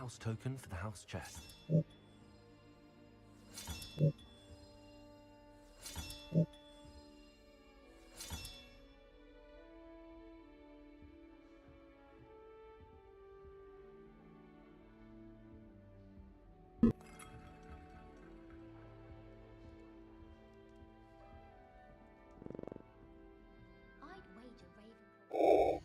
house token for the house chest. I'd wager Ravenclaw.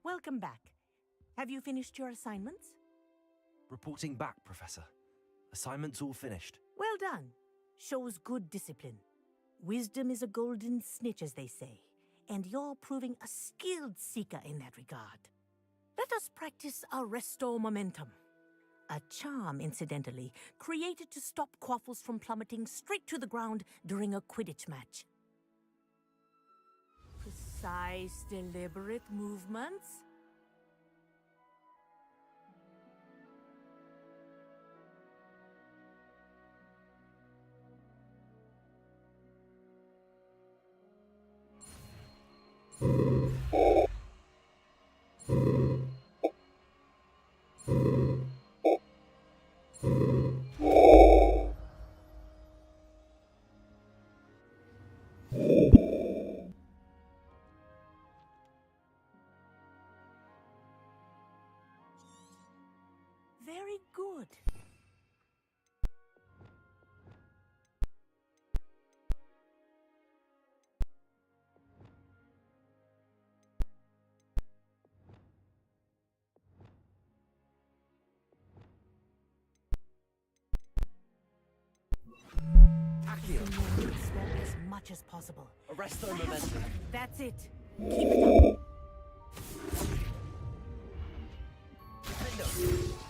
Welcome back. Have you finished your assignments? Reporting back, Professor. Assignments all finished. Well done. Shows good discipline. Wisdom is a golden snitch, as they say, and you're proving a skilled seeker in that regard. Let us practice Arresto Momentum. A charm, incidentally, created to stop Quaffles from plummeting straight to the ground during a Quidditch match. Precise, deliberate movements. Very good. Accio! Swap as much as possible. Arresto Momentum. That's it. Keep it up. Defendo!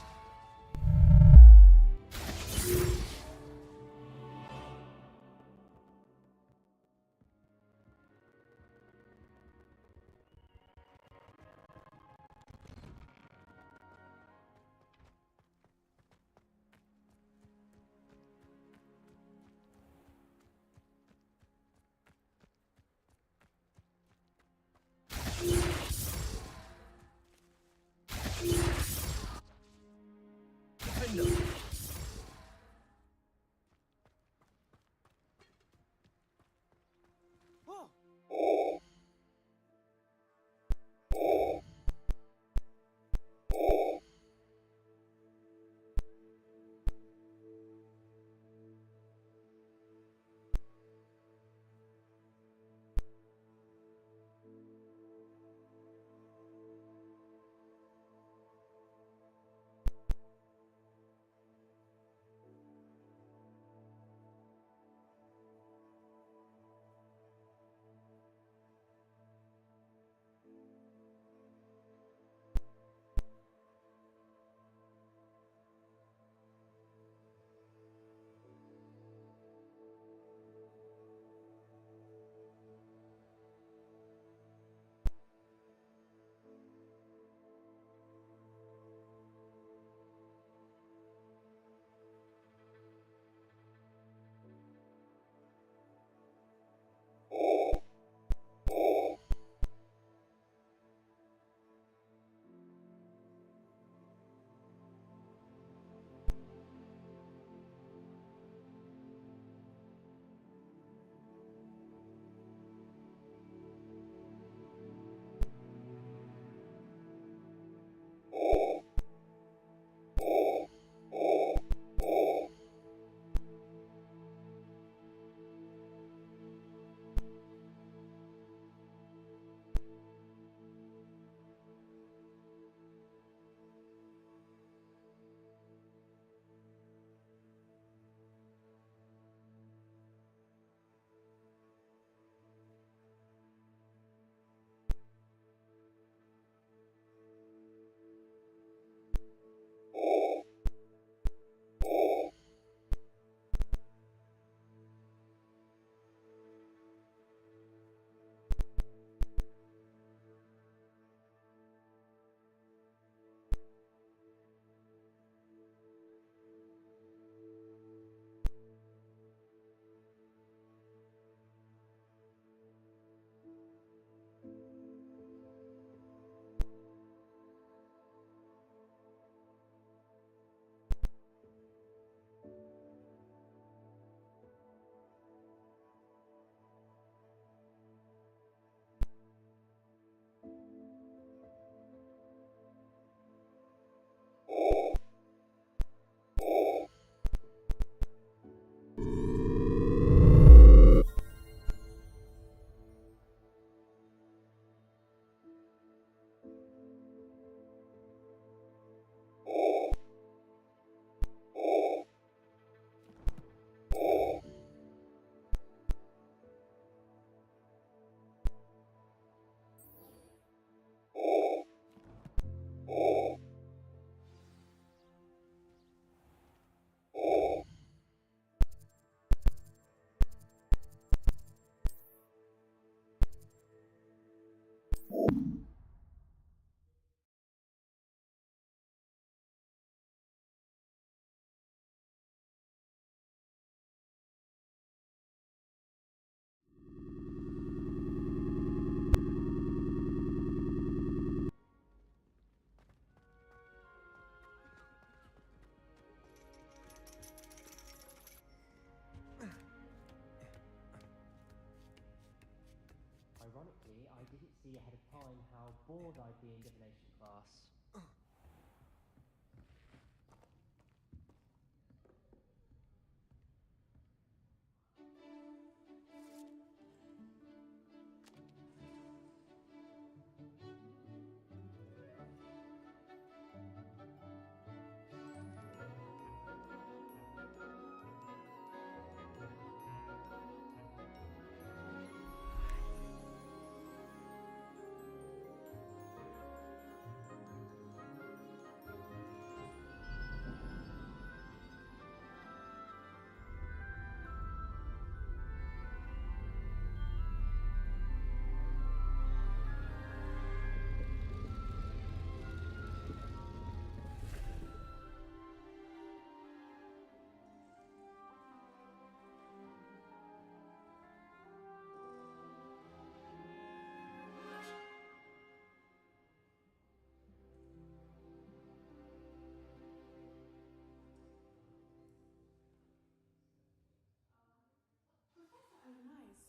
didn't see ahead of time how bored I'd be in divination class.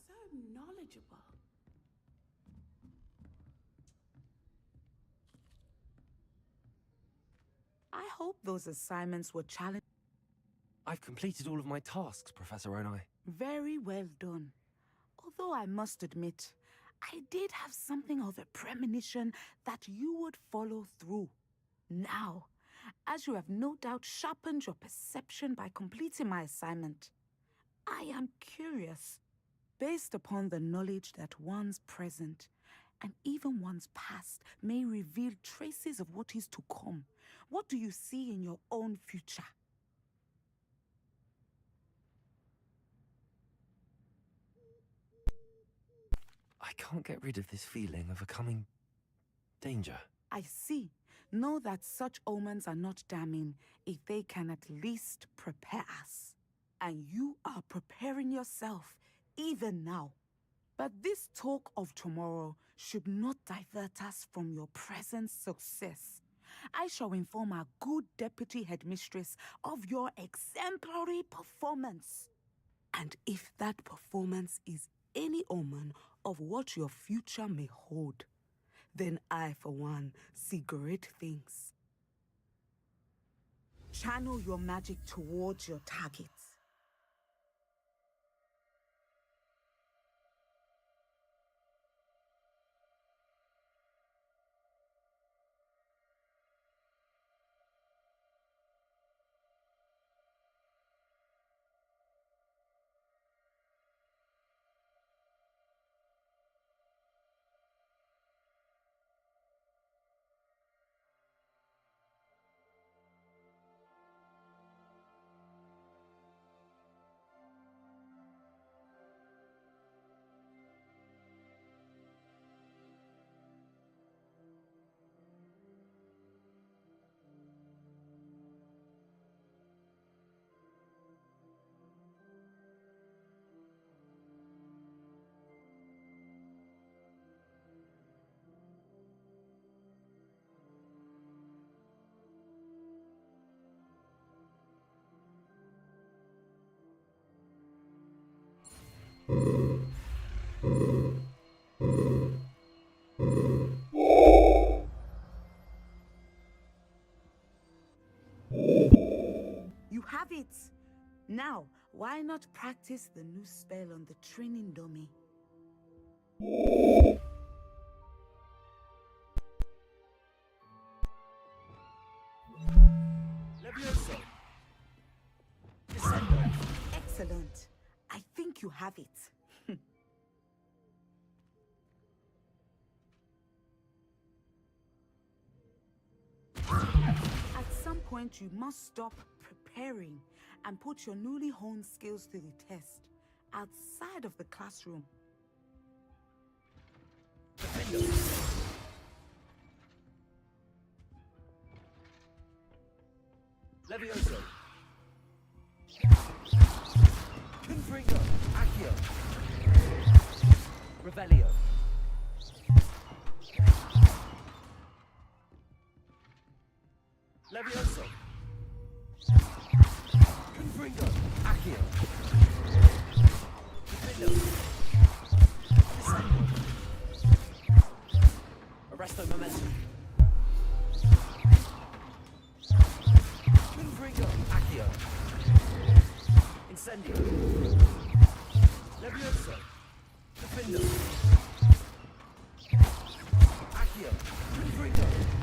So knowledgeable. I hope those assignments were challenging. I've completed all of my tasks, Professor Onai. Very well done. Although I must admit, I did have something of a premonition that you would follow through. Now, as you have no doubt sharpened your perception by completing my assignment, I am curious. Based upon the knowledge that one's present and even one's past may reveal traces of what is to come, what do you see in your own future? I can't get rid of this feeling of a coming danger. I see. Know that such omens are not damning if they can at least prepare us. And you are preparing yourself even now. But this talk of tomorrow should not divert us from your present success. I shall inform our good deputy headmistress of your exemplary performance. And if that performance is any omen of what your future may hold, then I, for one, see great things. Channel your magic towards your targets. You have it! Now, why not practice the new spell on the training dummy? Levioso! Excellent. I think you have it. At some point, you must stop preparing and put your newly honed skills to the test outside of the classroom. Levioso! Confringo! Accio! Revelio! Levioso! Confringo! Accio! Defendo! Descendo! Presto momentum. Confringo. Accio. Incendio. Levioso. Defendo. Accio. Confringo.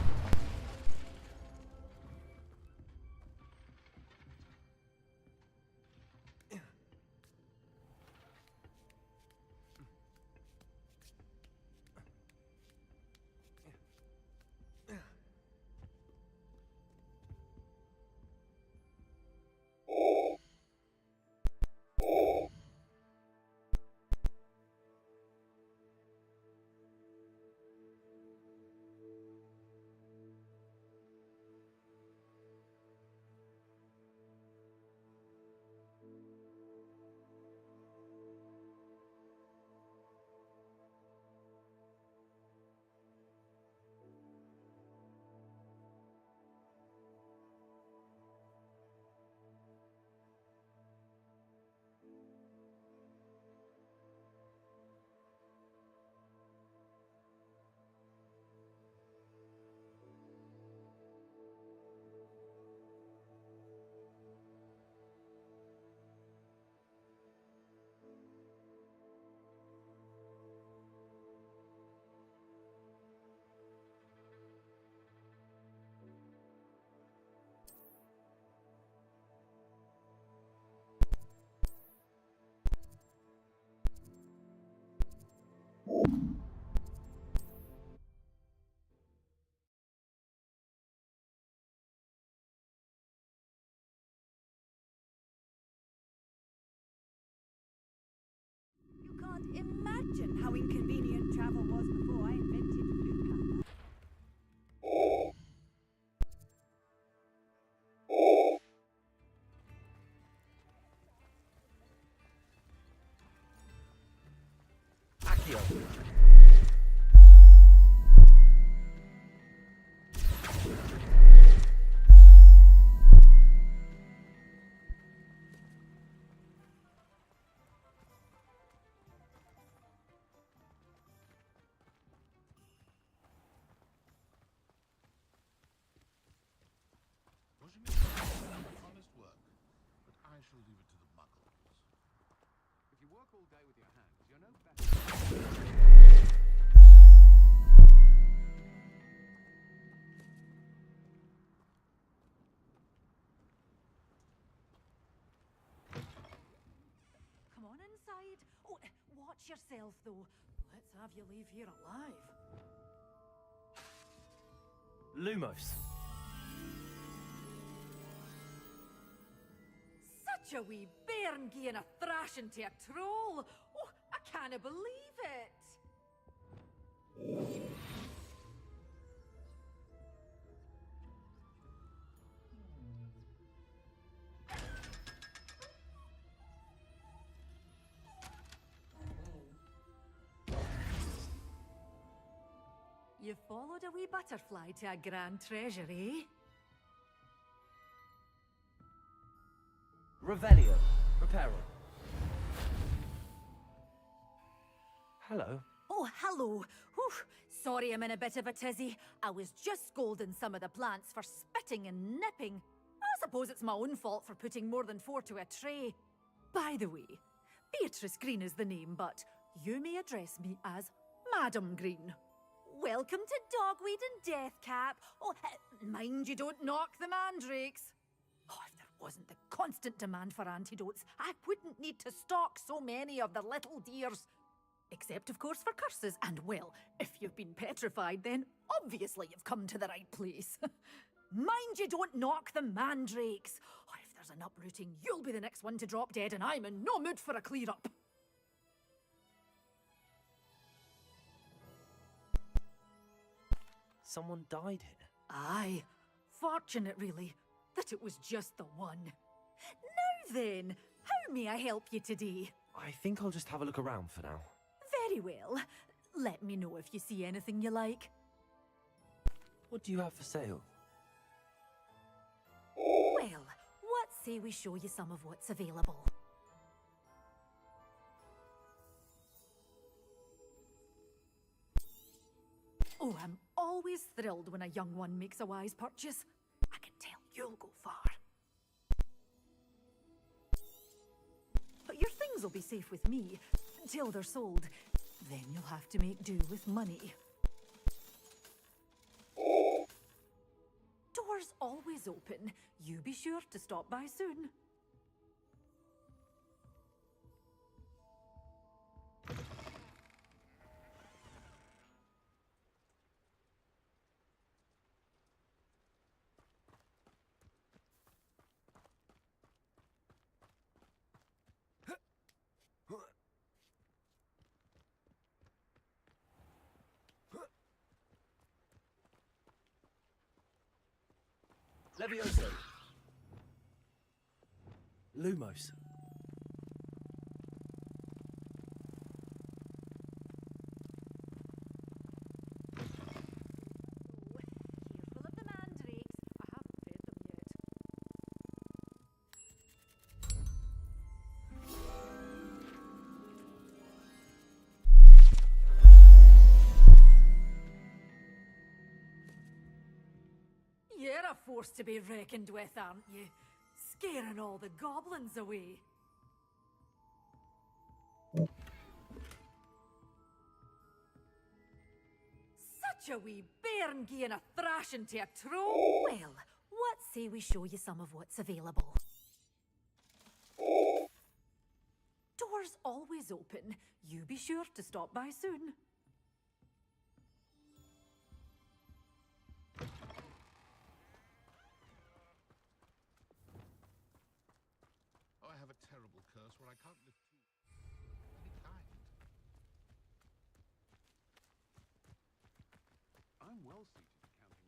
You can't imagine how inconvenient travel was before I invented Flupapa. Accio. Honest work, but I shall leave it to the muggles. If you work all day with your hands, you're no better. Come on inside. Oh, watch yourself, though. Let's have you leave here alive. Lumos. Such a wee bairn gieing a thrashing to a troll. Oh, I can't believe it. You followed a wee butterfly to a grand treasure, eh? Revelio. Reparo. Hello. Oh, hello. Whew. Sorry I'm in a bit of a tizzy. I was just scolding some of the plants for spitting and nipping. I suppose it's my own fault for putting more than 4 to a tray. By the way, Beatrice Green is the name, but you may address me as Madam Green. Welcome to Dogweed and Deathcap. Oh, mind you don't knock the mandrakes. Oh, if there wasn't the constant demand for antidotes, I wouldn't need to stock so many of the little dears. Except, of course, for curses. And, well, if you've been petrified, then obviously you've come to the right place. Mind you don't knock the mandrakes. Oh, if there's an uprooting, you'll be the next one to drop dead, and I'm in no mood for a clear-up. Someone died here. Aye. Fortunate, really, that it was just the one. Now then, how may I help you today? I think I'll just have a look around for now. Very well. Let me know if you see anything you like. What do you have for sale? Well, what say we show you some of what's available? Oh, I'm always thrilled when a young one makes a wise purchase. I can tell you'll go far. But your things will be safe with me until they're sold. Then you'll have to make do with money. Doors always open. You be sure to stop by soon. Levioso. Lumos. Careful of the mandrakes. I haven't fed them yet. You're a force to be reckoned with, aren't you? Scaring all the goblins away. Such a wee bairn gieing a thrashing to a troll. Well, what say we show you some of what's available? Doors always open. You be sure to stop by soon. Oh, I have a terrible curse where I can't live too any kind. I'm well suited to counting money.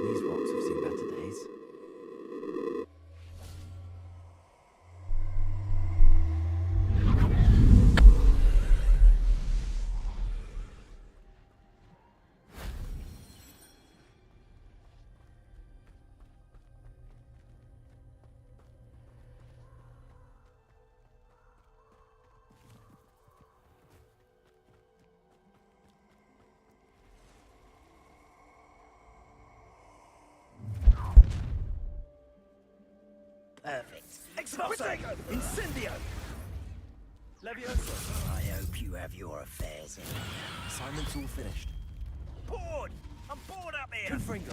These rocks have seen better days. Perfect. Expulso! Incendio! Levioso. I hope you have your affairs in order. Assignment's all finished. bored! I'm bored up here! Confringo.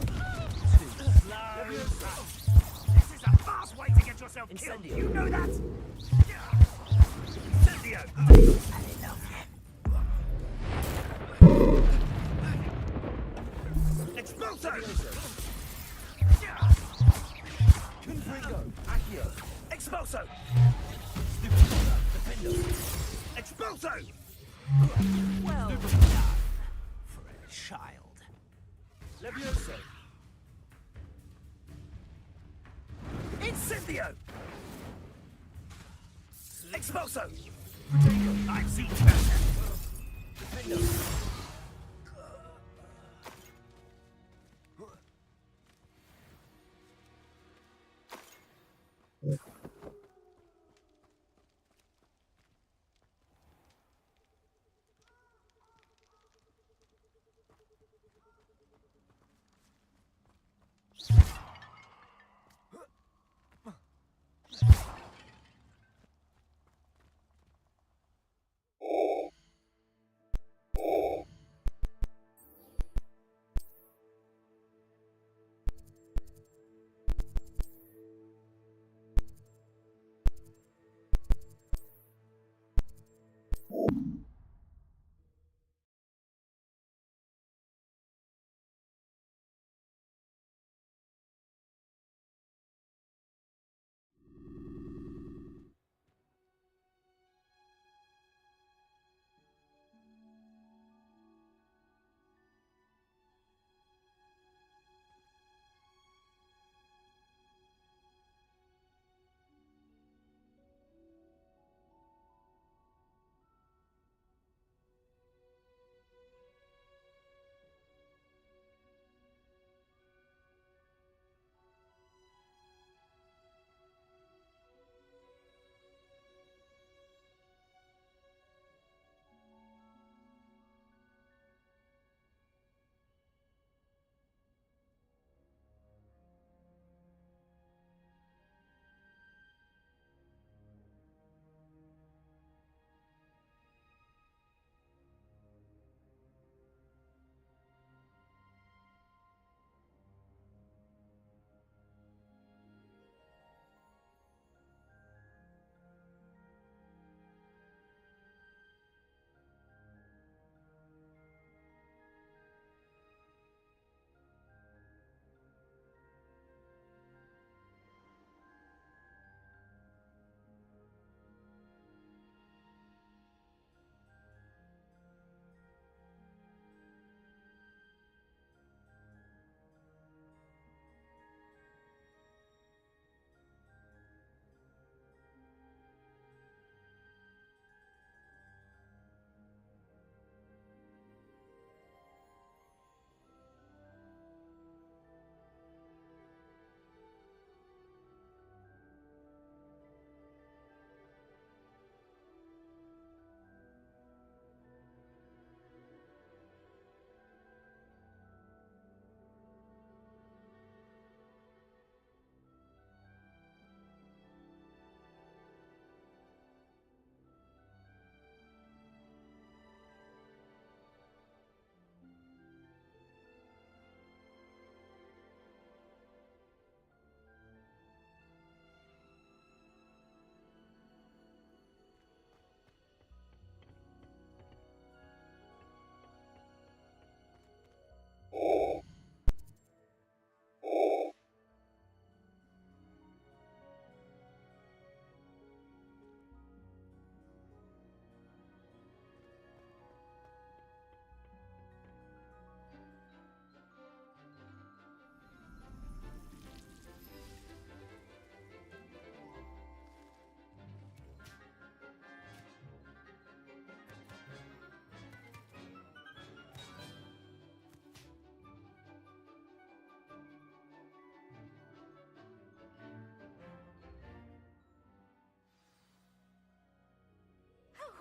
Slow! This is a fast way to get yourself killed! Incendio. You know that? Incendio! Expulso! Confringo. Accio. Expulso! Expulso! Well, For a child. Levioso. Incendio! Expulso! Protego. I've seen better. Defendo.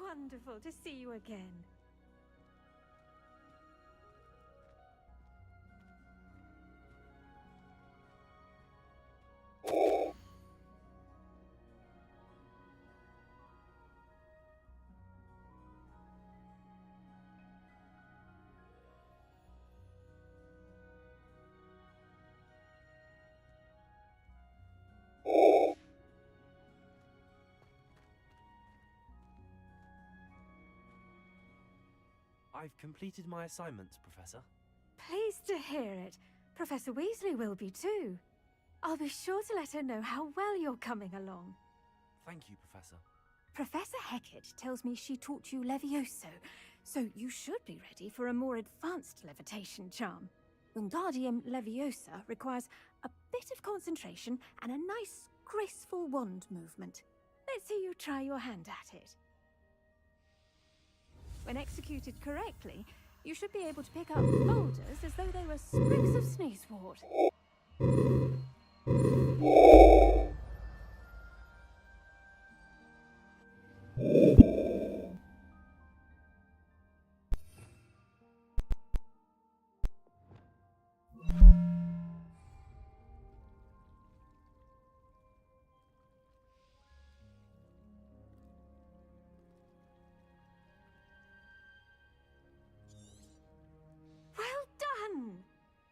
Wonderful to see you again. I've completed my assignments, Professor. Pleased to hear it. Professor Weasley will be too. I'll be sure to let her know how well you're coming along. Thank you, Professor. Professor Hecat tells me she taught you Levioso, so you should be ready for a more advanced levitation charm. Wingardium Leviosa requires a bit of concentration and a nice, graceful wand movement. Let's see you try your hand at it. When executed correctly, you should be able to pick up boulders as though they were sprigs of sneezewort.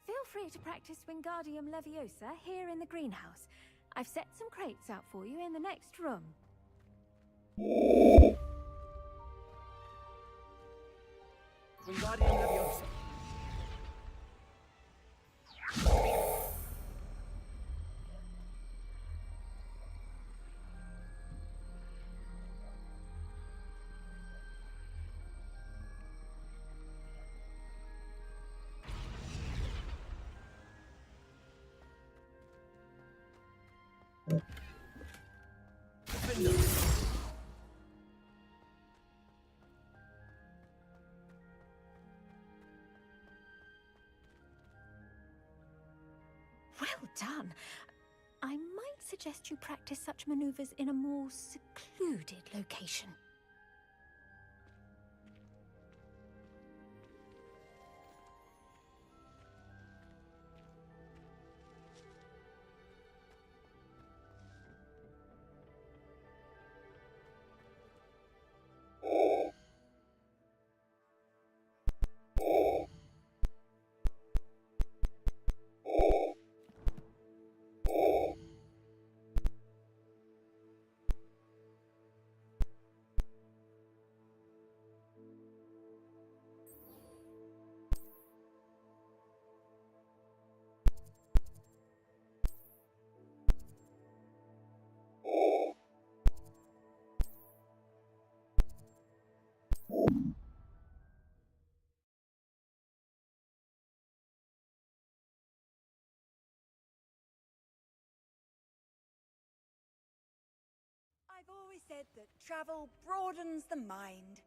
Feel free to practice Wingardium Leviosa here in the greenhouse. I've set some crates out for you in the next room. Wingardium Leviosa. Well done. I might suggest you practice such maneuvers in a more secluded location. I've always said that travel broadens the mind.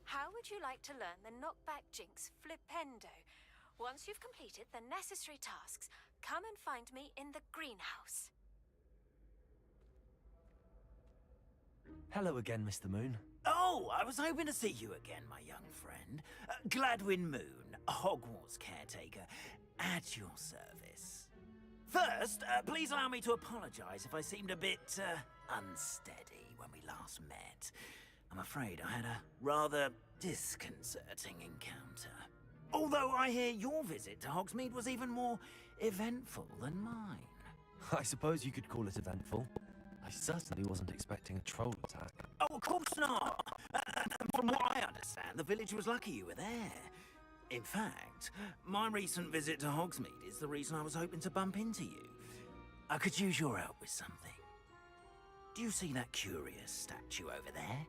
How would you like to learn the knockback jinx Flipendo? Once you've completed the necessary tasks, come and find me in the greenhouse. Hello again, Mr. Moon. Oh, I was hoping to see you again, my young friend. Gladwin Moon, Hogwarts caretaker, at your service. First, please allow me to apologize if I seemed a bit, unsteady when we last met. I'm afraid I had a rather disconcerting encounter. Although I hear your visit to Hogsmeade was even more eventful than mine. I suppose you could call it eventful. I certainly wasn't expecting a troll attack. Oh, of course not! From what I understand, the village was lucky you were there. In fact, my recent visit to Hogsmeade is the reason I was hoping to bump into you. I could use your help with something. Do you see that curious statue over there?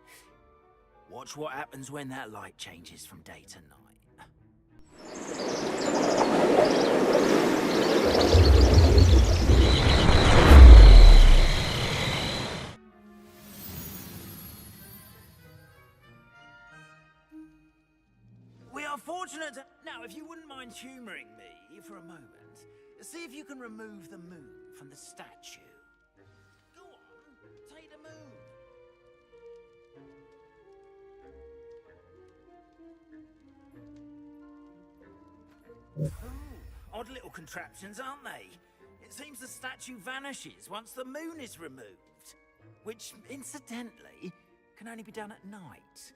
Watch what happens when that light changes from day to night. Now, if you wouldn't mind humouring me for a moment, see if you can remove the moon from the statue. Go on, take the moon. Ooh, odd little contraptions, aren't they? It seems the statue vanishes once the moon is removed. Which, incidentally, can only be done at night.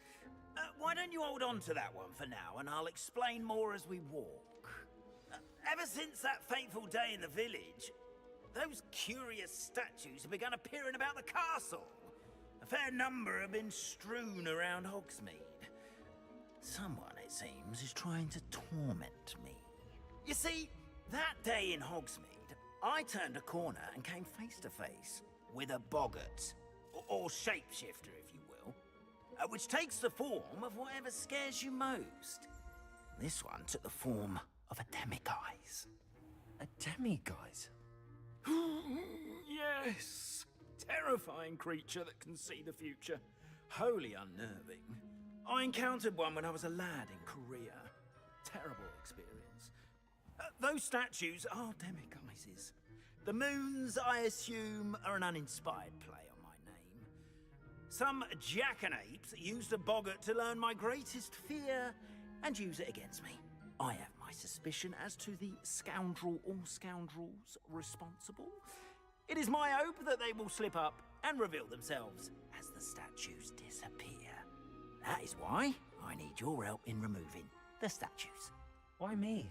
Why don't you hold on to that one for now, and I'll explain more as we walk. Ever since that fateful day in the village, those curious statues have begun appearing about the castle. A fair number have been strewn around Hogsmeade. Someone, it seems, is trying to torment me. You see, that day in Hogsmeade, I turned a corner and came face to face with a boggart, or shapeshifter, if you will, which takes the form of whatever scares you most. This one took the form of a demiguise. A demiguise? Yes! Terrifying creature that can see the future. Wholly unnerving. I encountered one when I was a lad in Korea. Terrible experience. Those statues are demiguises. The moons, I assume, are an uninspired play on my name. Some jackanapes used a boggart to learn my greatest fear and use it against me. I have my suspicion as to the scoundrel or scoundrels responsible. It is my hope that they will slip up and reveal themselves as the statues disappear. That is why I need your help in removing the statues. Why me?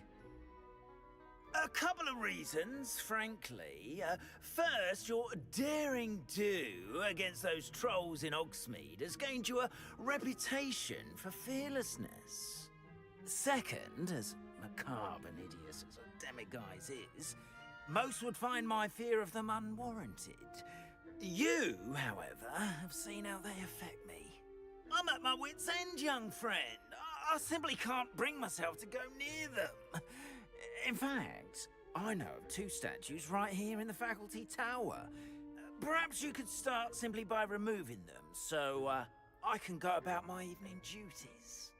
A couple of reasons, frankly. First, your daring do against those trolls in Hogsmeade has gained you a reputation for fearlessness. Second, as macabre and hideous as a demiguise is, most would find my fear of them unwarranted. You, however, have seen how they affect me. I'm at my wit's end, young friend. I simply can't bring myself to go near them. In fact, I know of two statues right here in the faculty tower. Perhaps you could start simply by removing them, so I can go about my evening duties.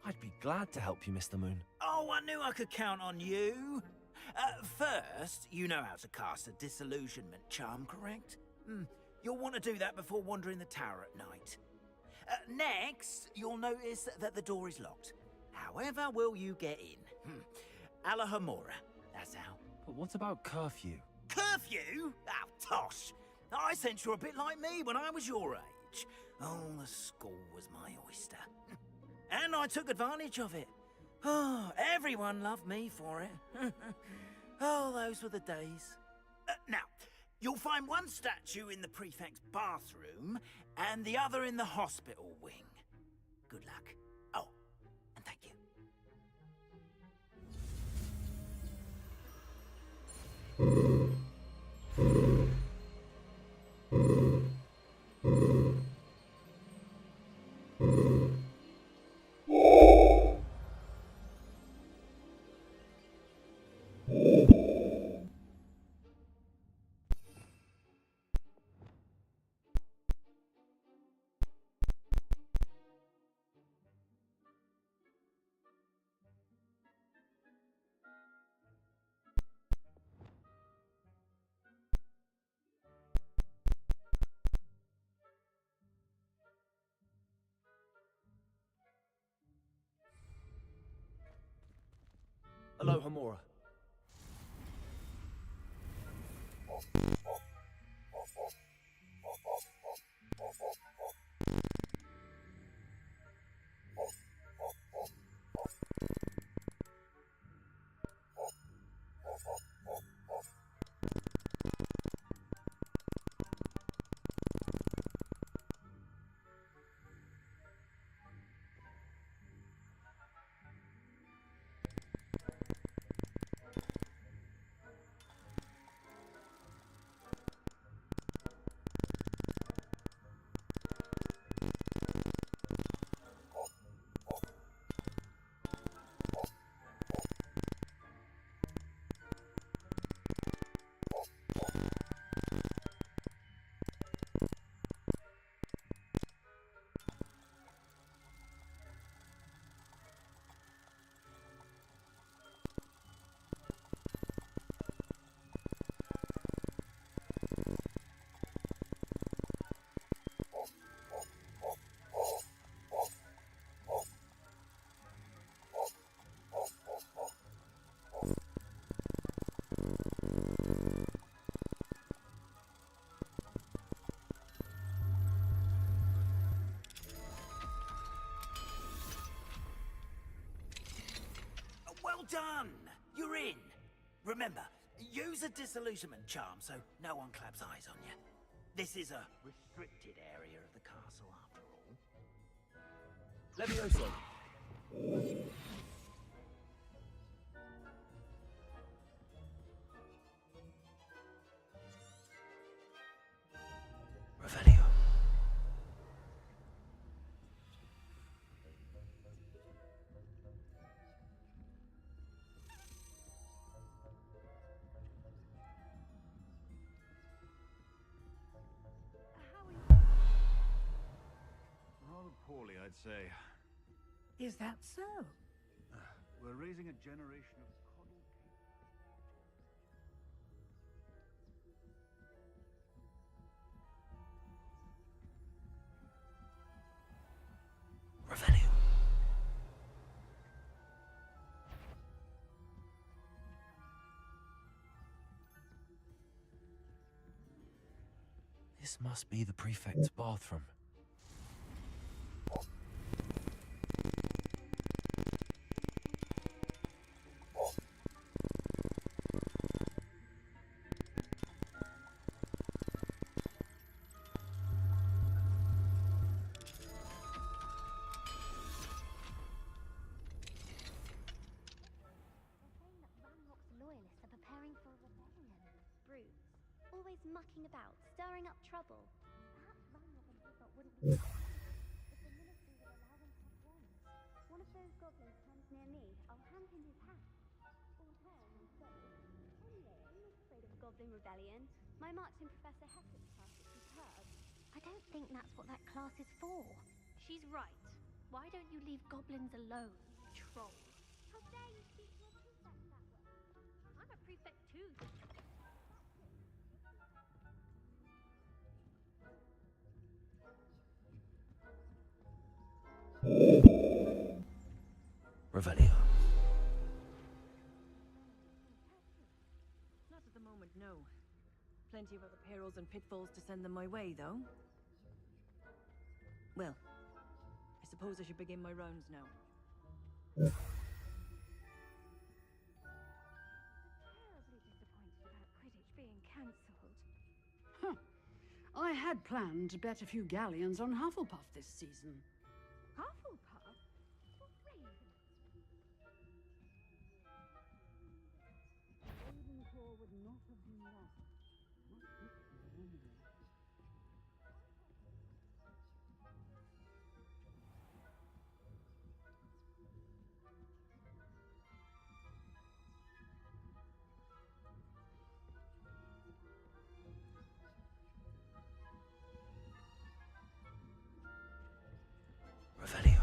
I'd be glad to help you, Mr. Moon. Oh, I knew I could count on you. First, you know how to cast a disillusionment charm, correct? You'll want to do that before wandering the tower at night. Next, you'll notice that the door is locked. However will you get in? Alohomora, that's how. But what about curfew? Curfew? Oh, tosh. I sense you're a bit like me when I was your age. Oh, the school was my oyster. And I took advantage of it. Oh, everyone loved me for it. Oh, those were the days. Now, you'll find one statue in the prefect's bathroom and the other in the hospital wing. Good luck. Oh, and thank you. Alohomora. done! You're in! Remember, use a disillusionment charm so no one claps eyes on you. This is a restricted area of the castle after all. Levioso! Revelio. Rather poorly, I'd say. Is that so? We're raising a generation of coddled Revelio. This must be the prefect's bathroom. Always mucking about, stirring up trouble. Perhaps Ranrock and Hobart wouldn't be if the ministry would allow them to have wands. One of those goblins comes near me, I'll hand him his hat. All hail my soul. Anyway, I'm not afraid of a goblin rebellion. My marching Professor Hector's class is superb. I don't think that's what that class is for. She's right. Why don't you leave goblins alone, you troll? How dare you speak to a prefect that way? I'm a prefect too. Revelio. Not at the moment, no. Plenty of other perils and pitfalls to send them my way, though. Well, I suppose I should begin my rounds now. Terribly disappointed about Quidditch being cancelled. I had planned to bet a few galleons on Hufflepuff this season. Hufflepuff? Or Raven? Ravenclaw would not have been lost. Not this year, anyway. Revelio.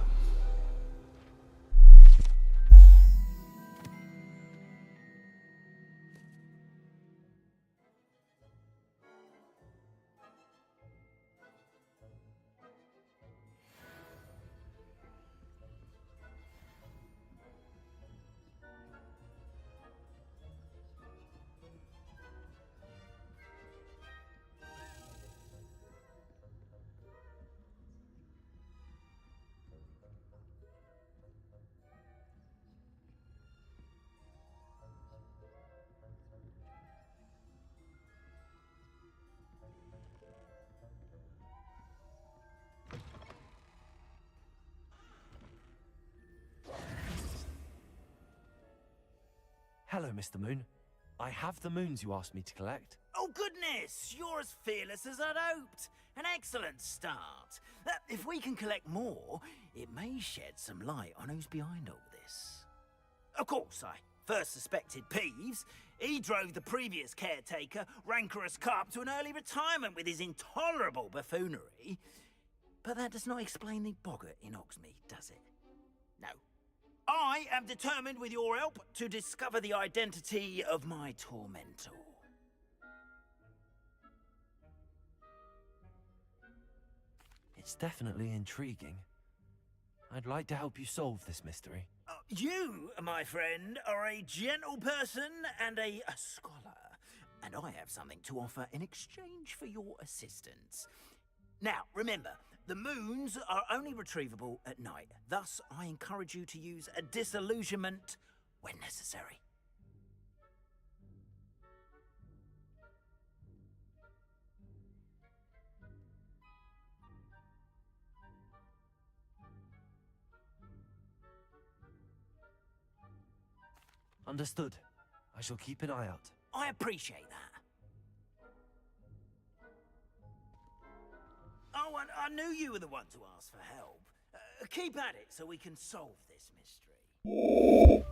Hello, Mr. Moon. I have the moons you asked me to collect. Oh, goodness! You're as fearless as I'd hoped. An excellent start. If we can collect more, it may shed some light on who's behind all this. Of course, I first suspected Peeves. He drove the previous caretaker, Rancorous Carp, to an early retirement with his intolerable buffoonery. But that does not explain the boggart in Hogsmeade, does it? No. I am determined, with your help, to discover the identity of my tormentor. It's definitely intriguing. I'd like to help you solve this mystery. You, my friend, are a gentle person and a scholar, and I have something to offer in exchange for your assistance. Now, remember, the moons are only retrievable at night. Thus, I encourage you to use a disillusionment when necessary. Understood. I shall keep an eye out. I appreciate that. Oh, and I knew you were the one to ask for help. Keep at it so we can solve this mystery.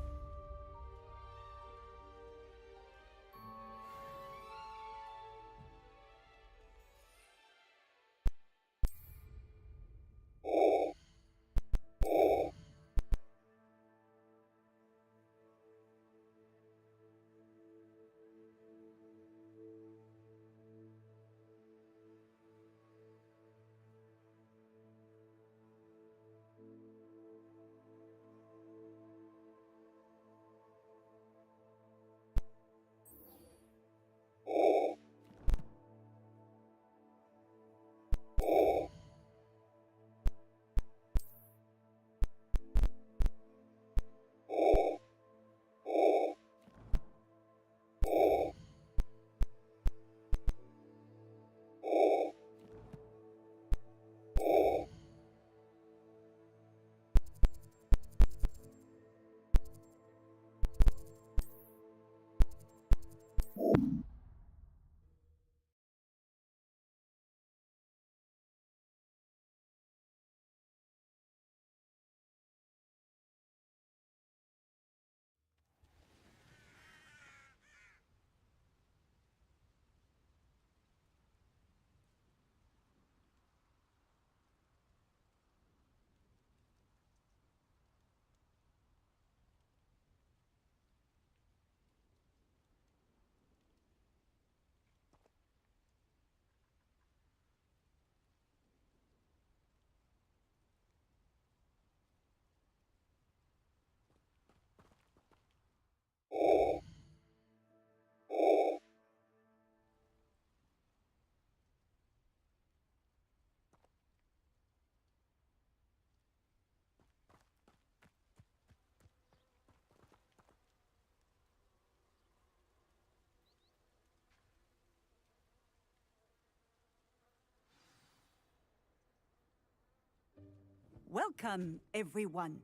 Welcome, everyone.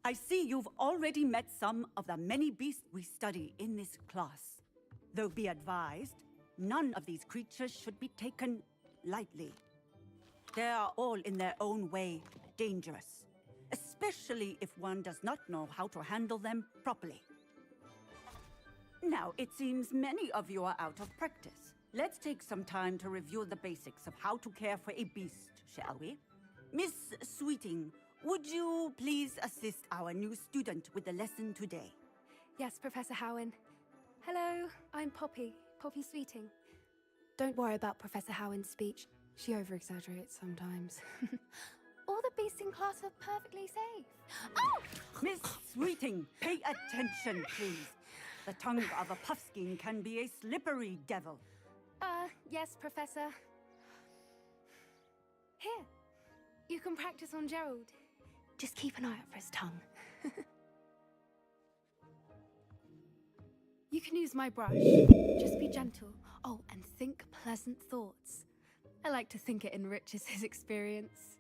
I see you've already met some of the many beasts we study in this class. Though be advised, none of these creatures should be taken lightly. They are all in their own way dangerous, especially if one does not know how to handle them properly. Now, it seems many of you are out of practice. Let's take some time to review the basics of how to care for a beast, shall we? Miss Sweeting, would you please assist our new student with the lesson today? Yes, Professor Howen. Hello, I'm Poppy Sweeting. Don't worry about Professor Howen's speech. She over-exaggerates sometimes. All the beasts in class are perfectly safe. Oh! Miss Sweeting, pay attention, please. The tongue of a puffskein can be a slippery devil. Yes, Professor. Here, you can practice on Gerald. Just keep an eye out for his tongue. You can use my brush. Just be gentle. Oh, and think pleasant thoughts. I like to think it enriches his experience.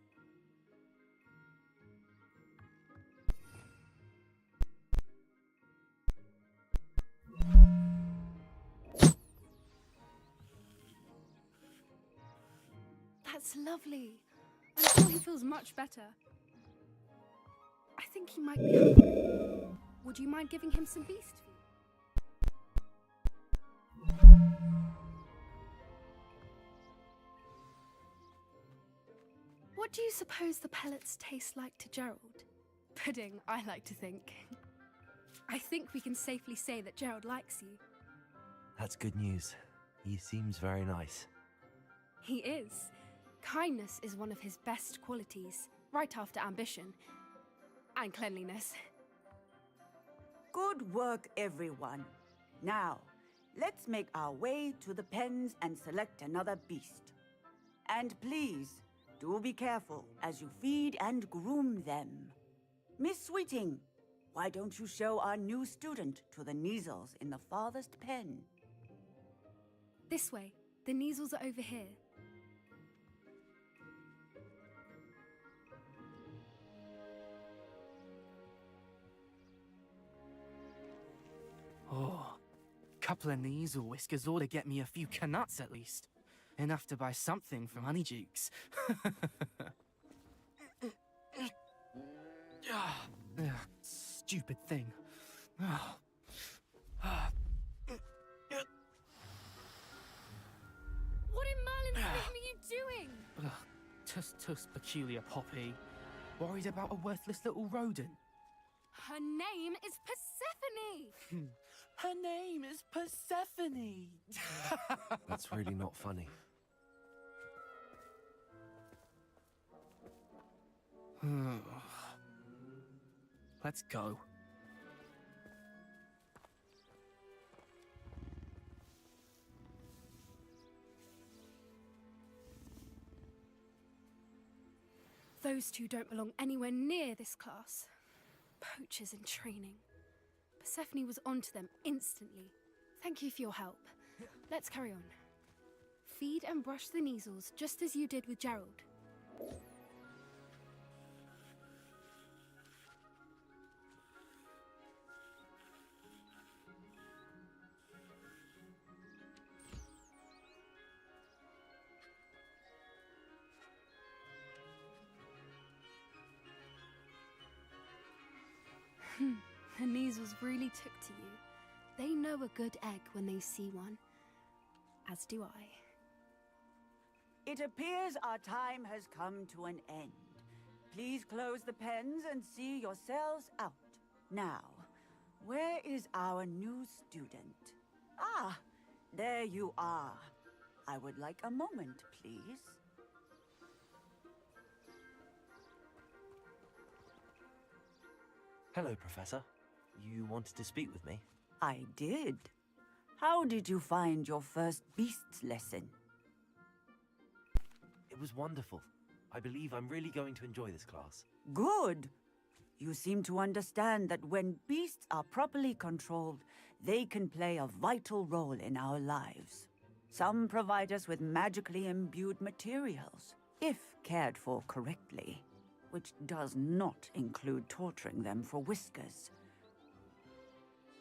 That's lovely. I'm sure he feels much better. I think he might be hungry. Would you mind giving him some beast food? What do you suppose the pellets taste like to Gerald? Pudding, I like to think. I think we can safely say that Gerald likes you. That's good news. He seems very nice. He is. Kindness is one of his best qualities, right after ambition. And cleanliness. Good work, everyone. Now, let's make our way to the pens and select another beast. And please, do be careful as you feed and groom them. Miss Sweeting, Why don't you show our new student to the Neasels in the farthest pen? This way. The Neasels are over here. Oh, couple of Neasel whiskers ought to get me a few canuts at least. Enough to buy something from Honeydukes. Stupid thing. What in Merlin's name are you doing? Tuss peculiar Poppy. Worried about a worthless little rodent. Her name is Persephone! Her name is Persephone! That's really not funny. Let's go. Those two don't belong anywhere near this class. Poachers in training. Persephone was onto them instantly. Thank you for your help. Let's carry on. Feed and brush the Neasels just as you did with Gerald. The Neasels really took to you. They know a good egg when they see one. As do I. It appears our time has come to an end. Please close the pens and see yourselves out. Now, where is our new student? Ah, there you are. I would like a moment, please. Hello, Professor. You wanted to speak with me? I did. How did you find your first beasts lesson? It was wonderful. I believe I'm really going to enjoy this class. Good. You seem to understand that when beasts are properly controlled, they can play a vital role in our lives. Some provide us with magically imbued materials, if cared for correctly, which does not include torturing them for whiskers.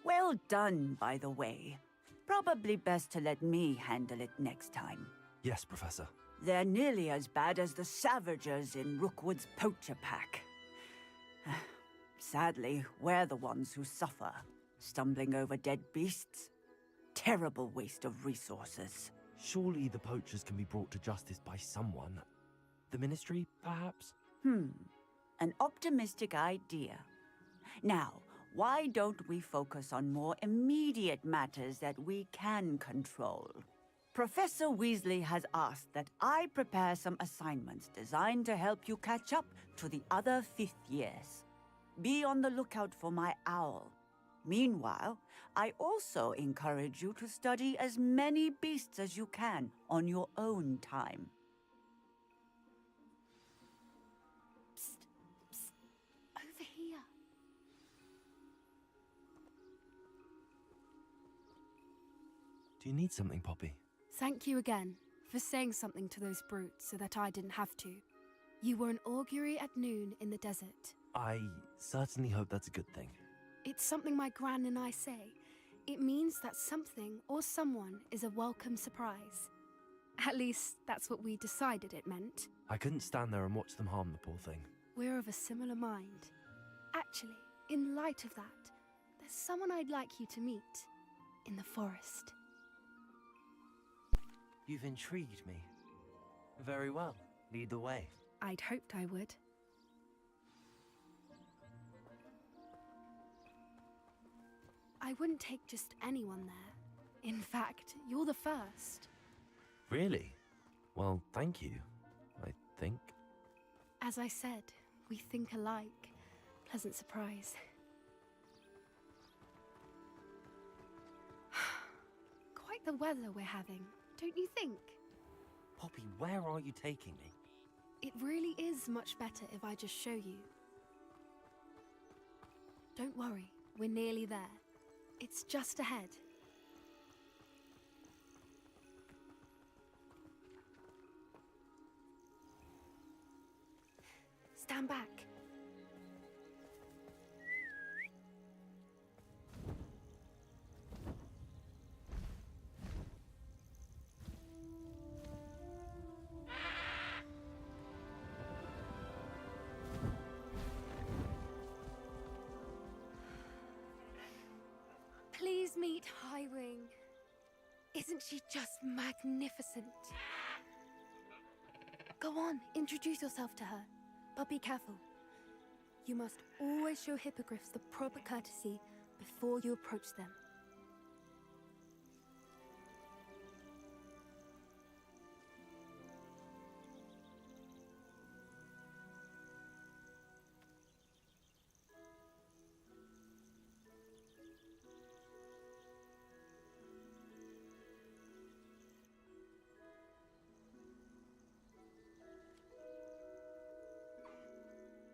Well done, by the way. Probably best to let me handle it next time. Yes, Professor. They're nearly as bad as the Savagers in Rookwood's poacher pack. Sadly, we're the ones who suffer, stumbling over dead beasts. Terrible waste of resources. Surely the poachers can be brought to justice by someone. The Ministry, perhaps? An optimistic idea. Now, why don't we focus on more immediate matters that we can control? Professor Weasley has asked that I prepare some assignments designed to help you catch up to the other 5th years. Be on the lookout for my owl. Meanwhile, I also encourage you to study as many beasts as you can on your own time. Over here. Do you need something, Poppy? Thank you again for saying something to those brutes so that I didn't have to. You were an augury at noon in the desert. I certainly hope that's a good thing. It's something my gran and I say. It means that something or someone is a welcome surprise. At least, that's what we decided it meant. I couldn't stand there and watch them harm the poor thing. We're of a similar mind. Actually, in light of that, there's someone I'd like you to meet. In the forest. You've intrigued me. Very well. Lead the way. I'd hoped I would. I wouldn't take just anyone there. In fact, you're the first. Really? Well, thank you, I think. As I said, we think alike. Pleasant surprise. Quite the weather we're having, don't you think? Poppy, where are you taking me? It really is much better if I just show you. Don't worry, we're nearly there. It's just ahead. Stand back. Please meet Highwing. Isn't she just magnificent? Go on, introduce yourself to her. But be careful. You must always show hippogriffs the proper courtesy before you approach them.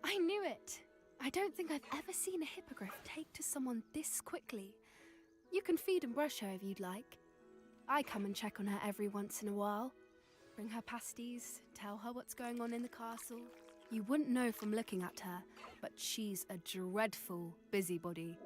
I knew it! I don't think I've ever seen a hippogriff take to someone this quickly. You can feed and brush her if you'd like. I come and check on her every once in a while. Bring her pasties, tell her what's going on in the castle. You wouldn't know from looking at her, but she's a dreadful busybody.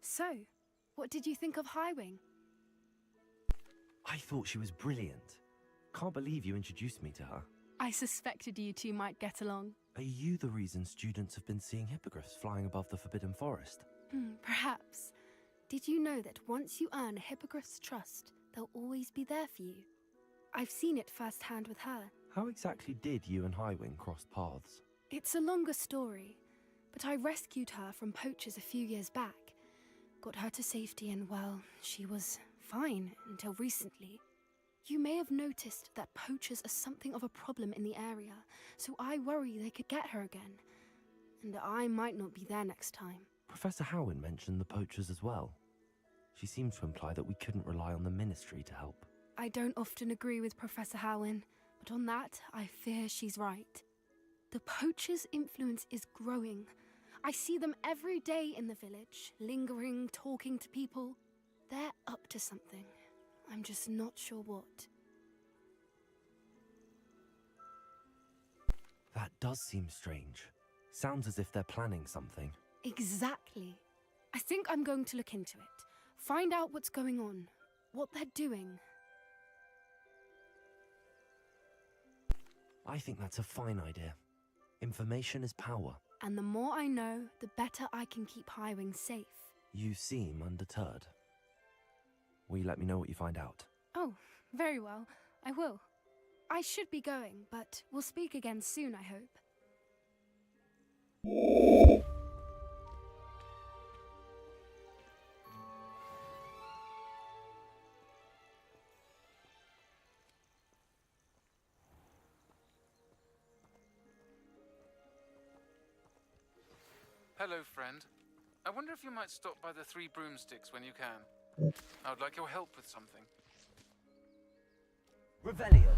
So, what did you think of Highwing? I thought she was brilliant. Can't believe you introduced me to her. I suspected you two might get along. Are you the reason students have been seeing hippogriffs flying above the Forbidden Forest? Perhaps. Did you know that once you earn a hippogriff's trust, they'll always be there for you? I've seen it firsthand with her. How exactly did you and Highwing cross paths? It's a longer story, but I rescued her from poachers a few years back. Got her to safety and, well, she was fine until recently. You may have noticed that poachers are something of a problem in the area, so I worry they could get her again. And I might not be there next time. Professor Howin mentioned the poachers as well. She seemed to imply that we couldn't rely on the Ministry to help. I don't often agree with Professor Howin, but on that, I fear she's right. The poachers' influence is growing. I see them every day in the village, lingering, talking to people. They're up to something. I'm just not sure what. That does seem strange. Sounds as if they're planning something. Exactly. I think I'm going to look into it. Find out what's going on, what they're doing. I think that's a fine idea. Information is power. And the more I know, the better I can keep Highwing safe. You seem undeterred. Will you let me know what you find out? Oh, very well. I will. I should be going, but we'll speak again soon, I hope. Hello, friend. I wonder if you might stop by the Three Broomsticks when you can. I would like your help with something. Revelio.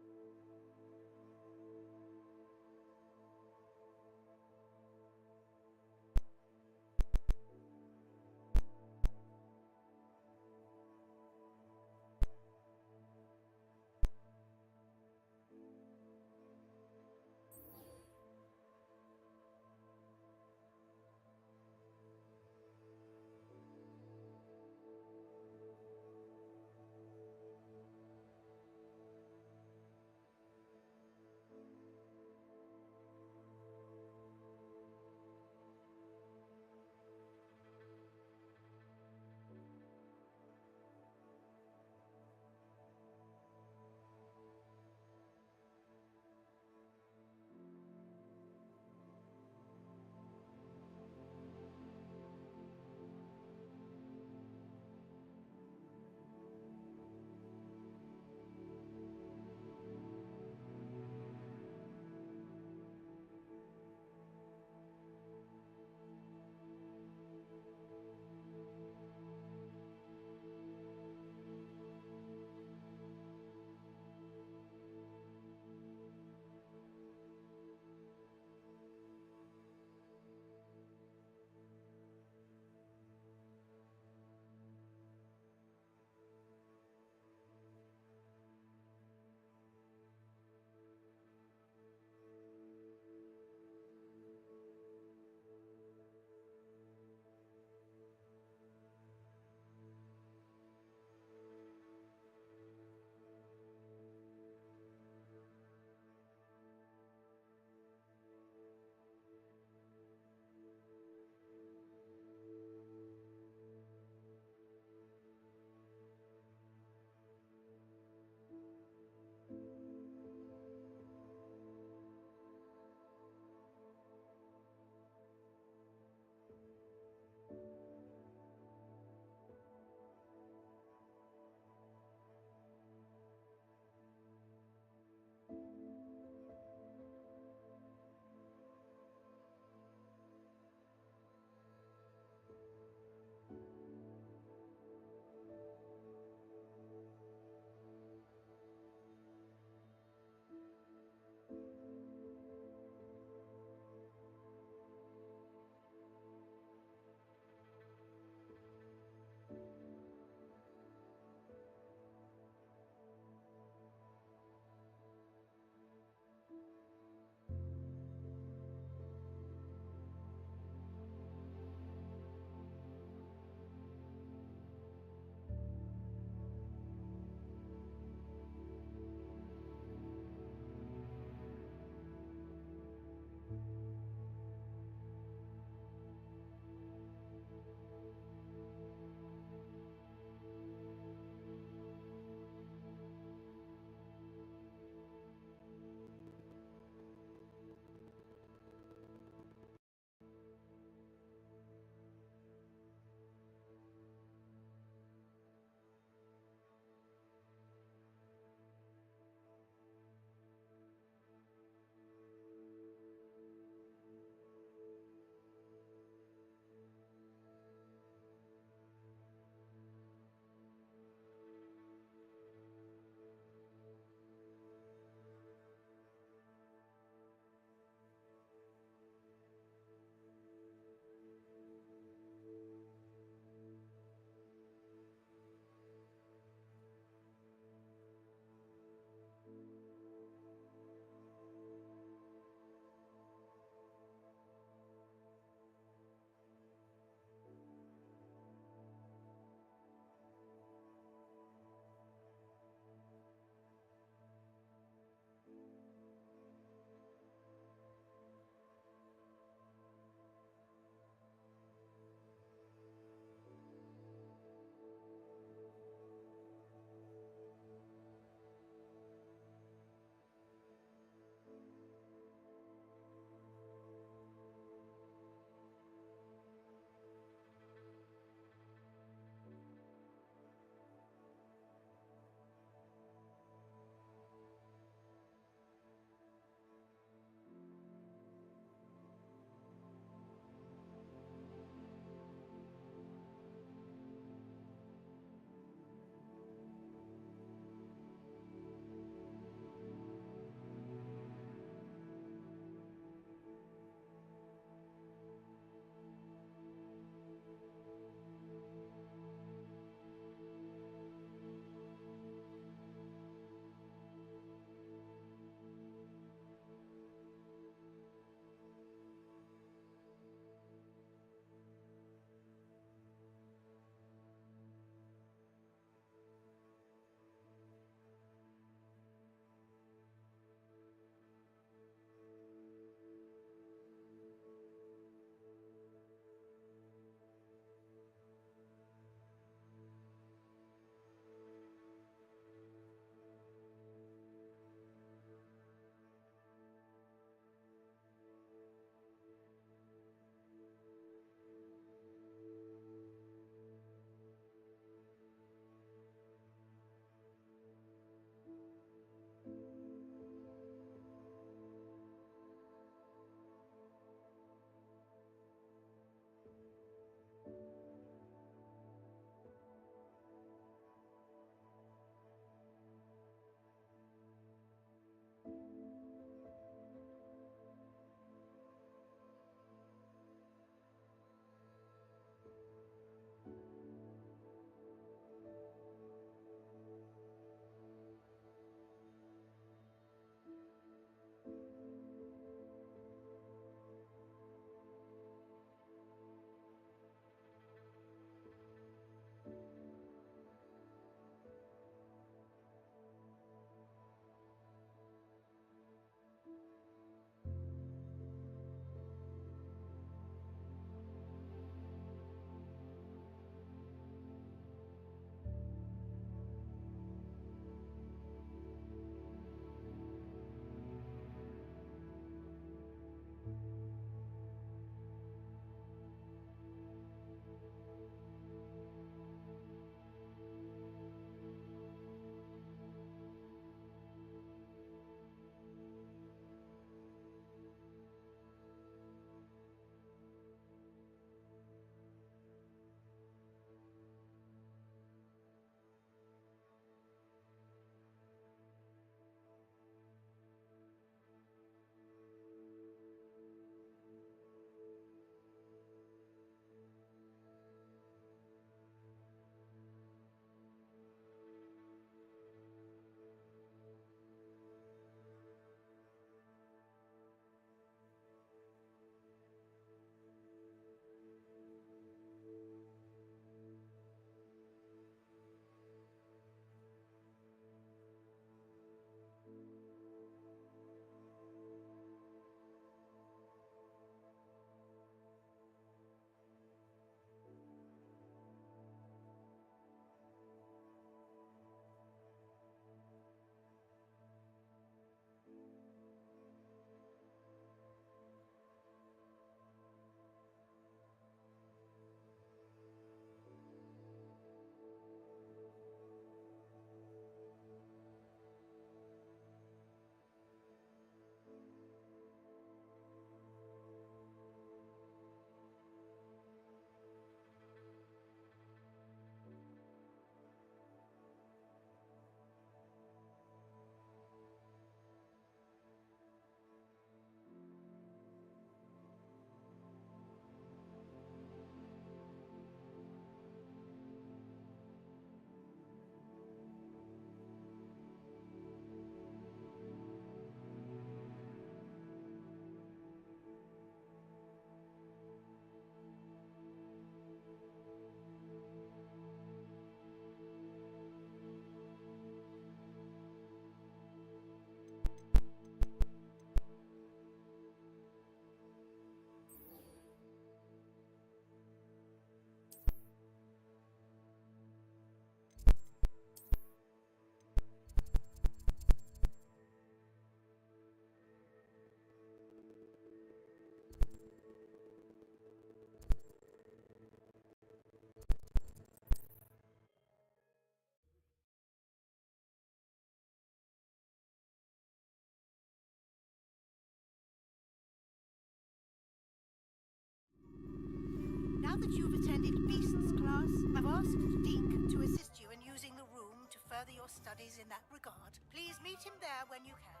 Now that you've attended Beasts class, I've asked Deke to assist you in using the room to further your studies in that regard. Please meet him there when you can.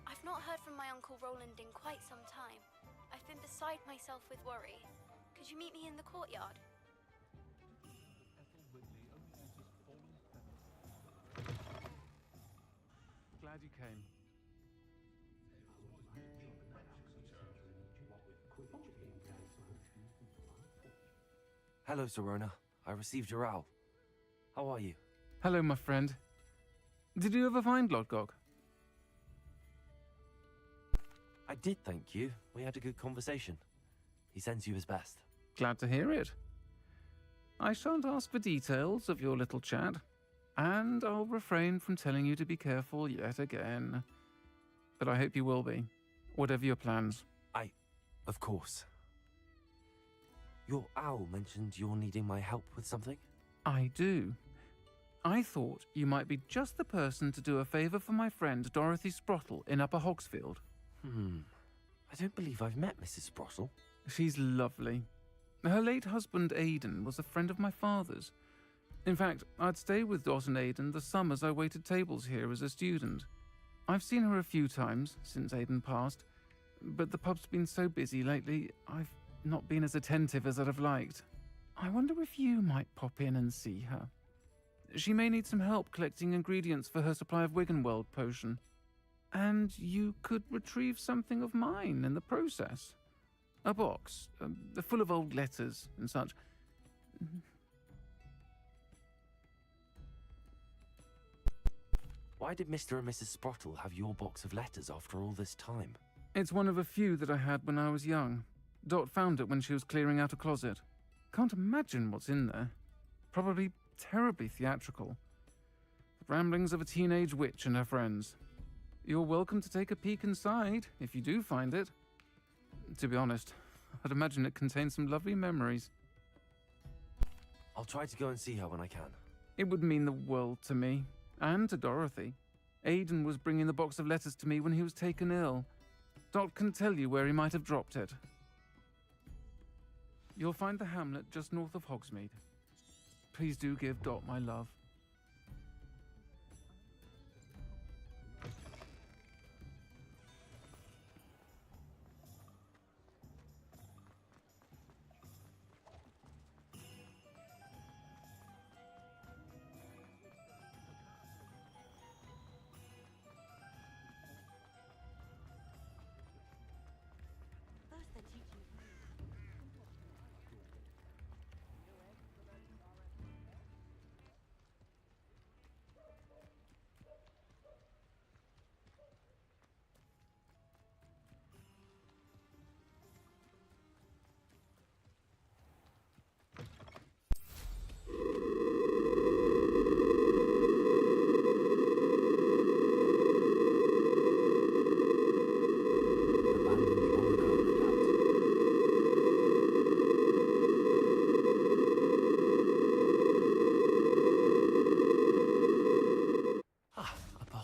I've not heard from my Uncle Roland in quite some time. I've been beside myself with worry. Could you meet me in the courtyard? Glad you came. Hello, Sirona. I received your owl. How are you? Hello, my friend. Did you ever find Lodgok? I did, thank you. We had a good conversation. He sends you his best. Glad to hear it. I shan't ask for details of your little chat, and I'll refrain from telling you to be careful yet again. But I hope you will be, whatever your plans. Of course. Your owl mentioned you're needing my help with something? I do. I thought you might be just the person to do a favour for my friend Dorothy Sprottle in Upper Hogsfield. I don't believe I've met Mrs. Sprottle. She's lovely. Her late husband Aidan was a friend of my father's. In fact, I'd stay with Dot and Aidan the summers I waited tables here as a student. I've seen her a few times since Aidan passed, but the pub's been so busy lately, I've not been as attentive as I'd have liked. I wonder if you might pop in and see her. She may need some help collecting ingredients for her supply of Wiggenweld potion. And you could retrieve something of mine in the process. A box, full of old letters and such. Why did Mr. and Mrs. Sprottle have your box of letters after all this time? It's one of a few that I had when I was young. Dot found it when she was clearing out a closet. Can't imagine what's in there. Probably terribly theatrical. The ramblings of a teenage witch and her friends. You're welcome to take a peek inside, if you do find it. To be honest, I'd imagine it contains some lovely memories. I'll try to go and see her when I can. It would mean the world to me, and to Dorothy. Aidan was bringing the box of letters to me when he was taken ill. Dot can tell you where he might have dropped it. You'll find the hamlet just north of Hogsmeade. Please do give Dot my love.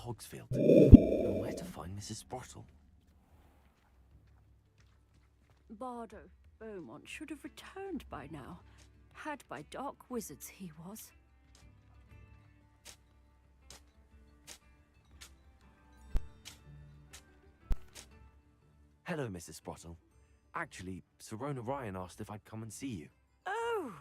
Hogsfield. Know where to find Mrs. Sprottle. Bardo Beaumont should have returned by now. Had by dark wizards he was. Hello, Mrs. Sprottle. Actually, Sirona Ryan asked if I'd come and see you. Oh,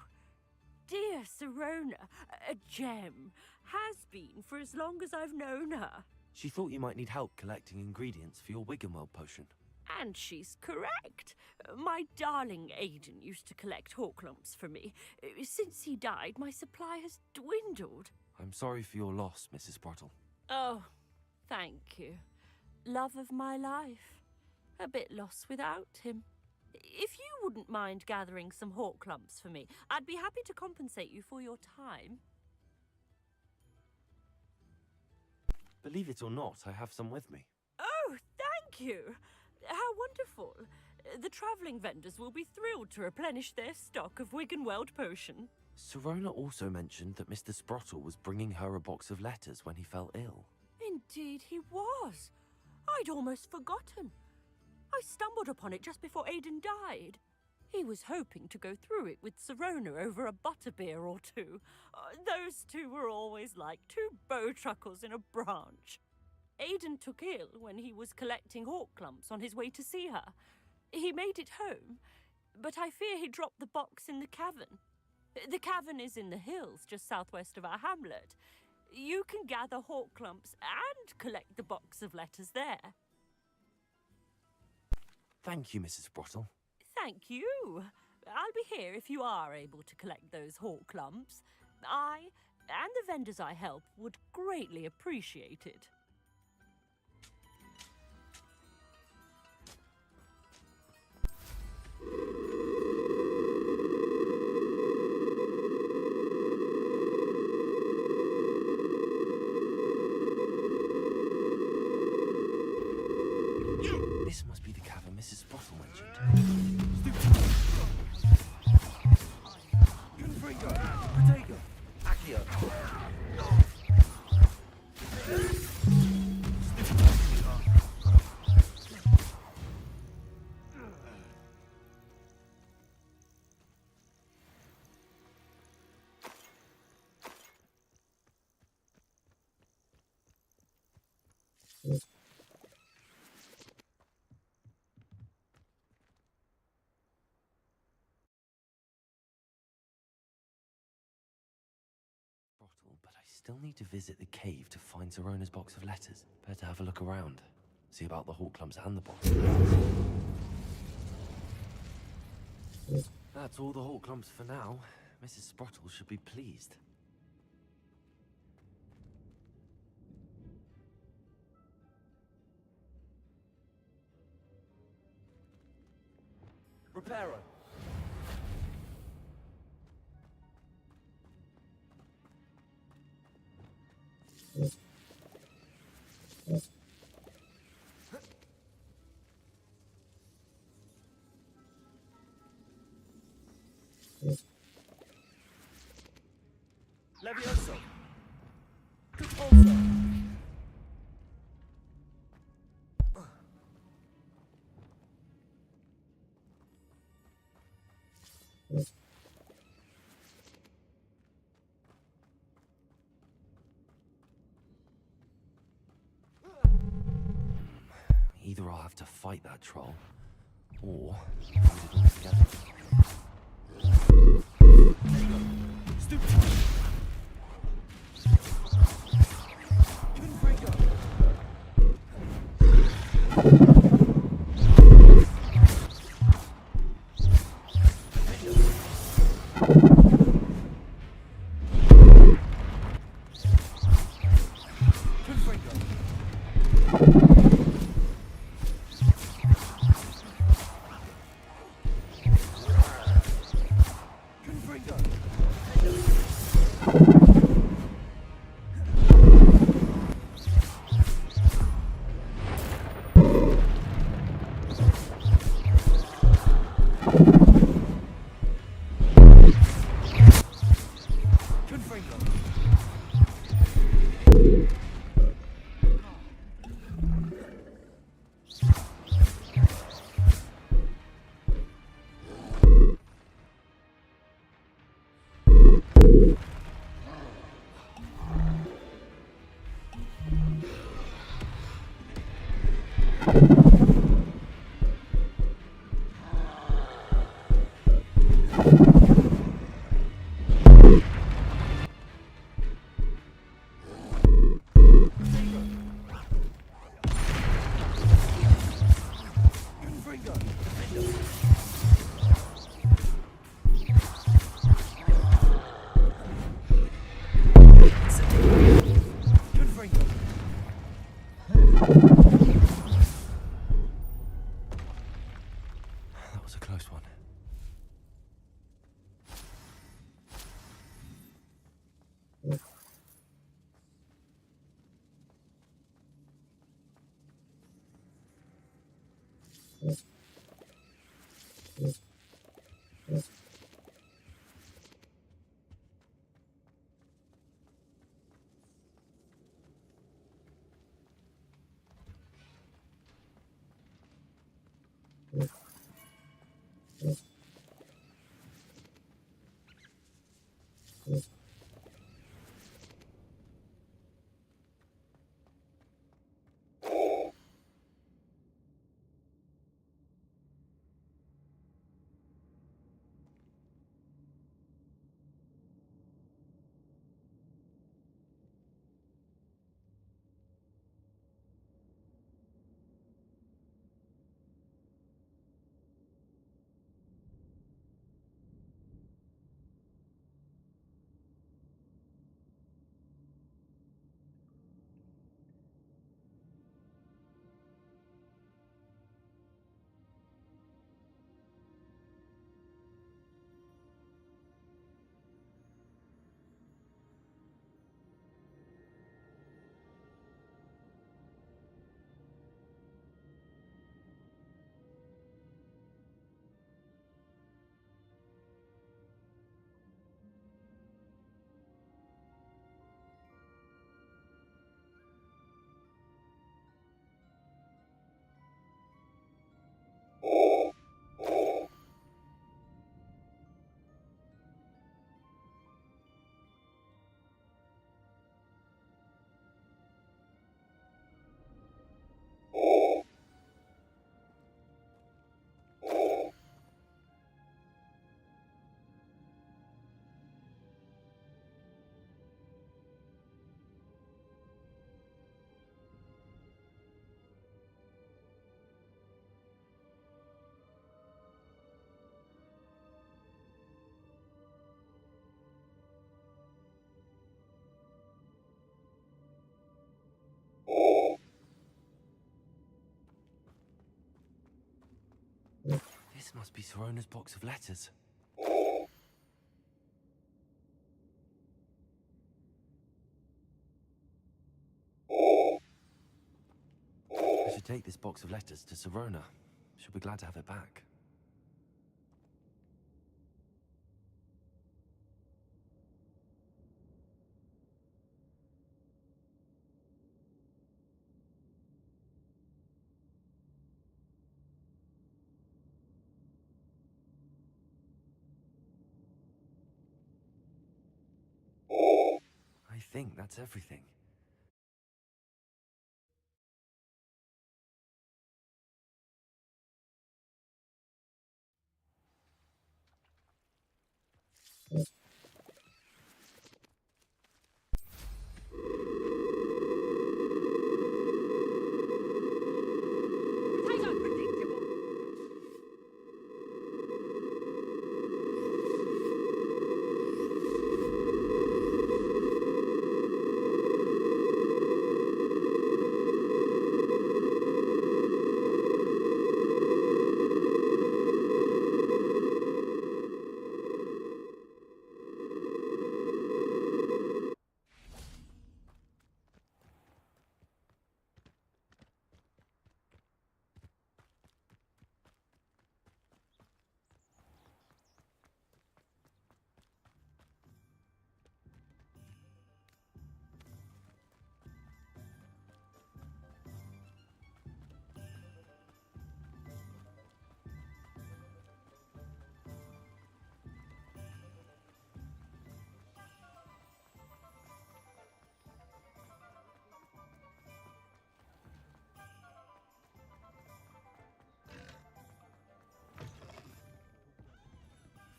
dear Sirona, a gem. Has been for as long as I've known her. She thought you might need help collecting ingredients for your Wiggenweld potion. And she's correct. My darling Aidan used to collect Horklumps for me. Since he died, my supply has dwindled. I'm sorry for your loss, Mrs. Sprottle. Oh, thank you. Love of my life. A bit lost without him. If you wouldn't mind gathering some Horklumps for me, I'd be happy to compensate you for your time. Believe it or not, I have some with me. Oh, thank you. How wonderful. The travelling vendors will be thrilled to replenish their stock of Wiggenweld potion. Sirona also mentioned that Mr. Sprottle was bringing her a box of letters when he fell ill. Indeed he was. I'd almost forgotten. I stumbled upon it just before Aidan died. He was hoping to go through it with Sirona over a butterbeer or two. Those two were always like two bowtruckles in a branch. Aidan took ill when he was collecting hawk clumps on his way to see her. He made it home, but I fear he dropped the box in the cavern. The cavern is in the hills just southwest of our hamlet. You can gather hawk clumps and collect the box of letters there. Thank you, Mrs. Brottle. Thank you. I'll be here if you are able to collect those hawk clumps. I and the vendors I help would greatly appreciate it. This must be the cavern Mrs. Brottle mentioned. Confringo! Protego! Accio! But I still need to visit the cave to find Sirona's box of letters. Better have a look around. See about the hawk clumps and the box. That's all the hawk clumps for now. Mrs. Sprottle should be pleased. Reparo. Levioso. Compulso. Either I'll have to fight that troll, or fight it all together. That was a close one. This must be Sirona's box of letters. I should take this box of letters to Sirona. She'll be glad to have it back. I think that's everything.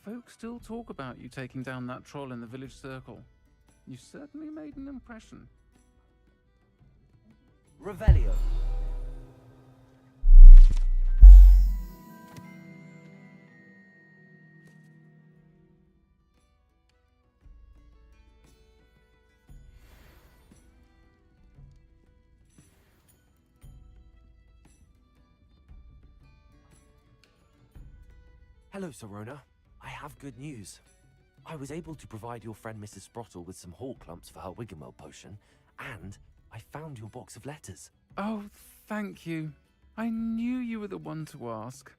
Folks still talk about you taking down that troll in the village circle. You certainly made an impression. Revelio. Hello, Sirona. I have good news. I was able to provide your friend Mrs. Sprottle with some hawk lumps for her Wiggenweld potion, and I found your box of letters. Oh, thank you. I knew you were the one to ask.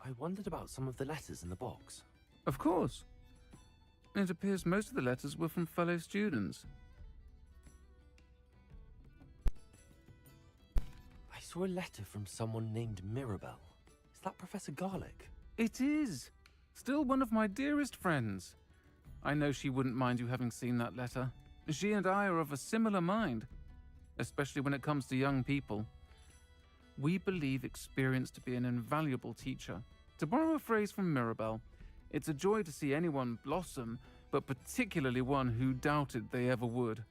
I wondered about some of the letters in the box. Of course. It appears most of the letters were from fellow students. saw a letter from someone named Mirabelle. Is that Professor Garlick? It is! Still one of my dearest friends. I know she wouldn't mind you having seen that letter. She and I are of a similar mind, especially when it comes to young people. We believe experience to be an invaluable teacher. To borrow a phrase from Mirabelle, it's a joy to see anyone blossom, but particularly one who doubted they ever would.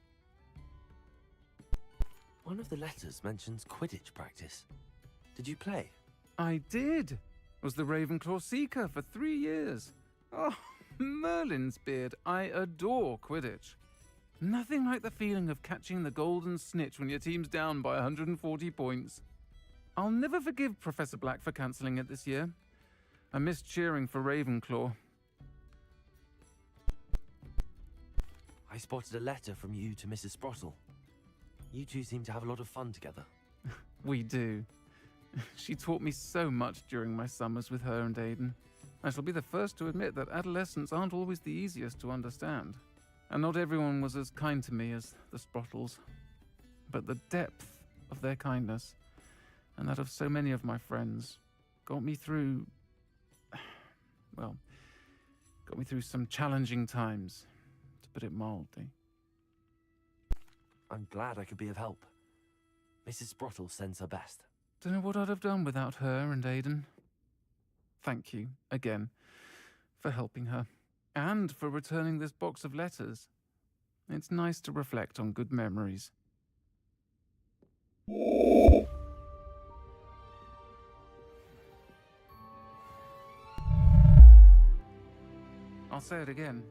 One of the letters mentions Quidditch practice. Did you play? I did. Was the Ravenclaw Seeker for 3 years. Oh, Merlin's beard. I adore Quidditch. Nothing like the feeling of catching the golden snitch when your team's down by 140 points. I'll never forgive Professor Black for cancelling it this year. I missed cheering for Ravenclaw. I spotted a letter from you to Mrs. Sprottle. You two seem to have a lot of fun together. We do. She taught me so much during my summers with her and Aiden. I shall be the first to admit that adolescents aren't always the easiest to understand. And not everyone was as kind to me as the Sprottles. But the depth of their kindness, and that of so many of my friends, got me through... well, got me through some challenging times, to put it mildly. I'm glad I could be of help. Mrs. Sprottle sends her best. Don't know what I'd have done without her and Aiden. Thank you, again, for helping her, and for returning this box of letters. It's nice to reflect on good memories. I'll say it again.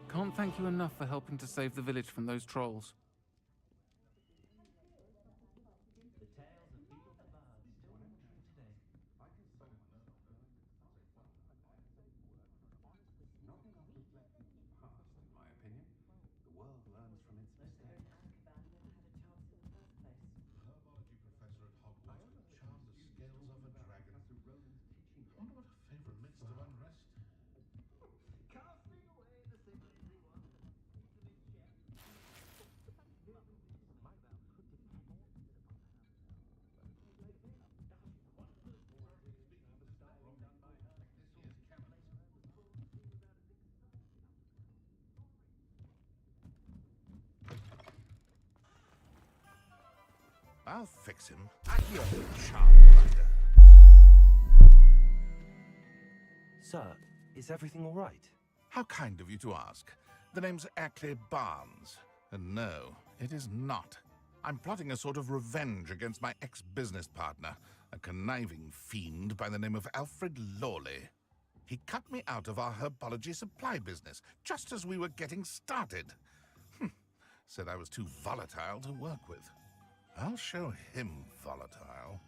Can't thank you enough for helping to save the village from those trolls. I'll fix him at your childminder. Sir, is everything all right? How kind of you to ask. The name's Ackley Barnes. And no, it is not. I'm plotting a sort of revenge against my ex-business partner, a conniving fiend by the name of Alfred Lawley. He cut me out of our herbology supply business just as we were getting started. Said I was too volatile to work with. I'll show him volatile.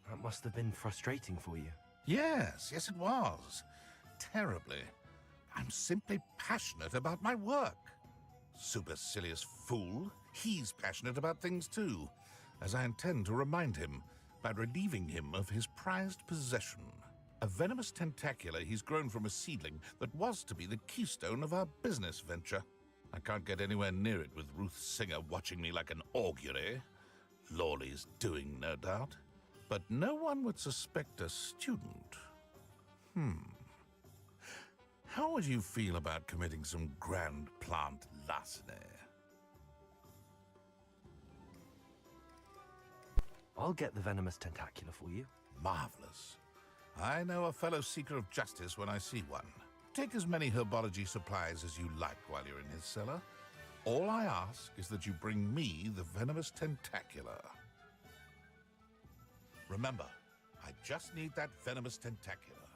That must have been frustrating for you. Yes, it was. Terribly. I'm simply passionate about my work. Supercilious fool. He's passionate about things too, as I intend to remind him by relieving him of his prized possession. A venomous tentacula he's grown from a seedling that was to be the keystone of our business venture. I can't get anywhere near it with Ruth Singer watching me like an augury. Lawley's doing, no doubt. But no one would suspect a student. How would you feel about committing some grand plant larceny? I'll get the venomous tentacula for you. Marvelous. I know a fellow seeker of justice when I see one. Take as many herbology supplies as you like while you're in his cellar. All I ask is that you bring me the venomous tentacula. Remember, I just need that venomous tentacula.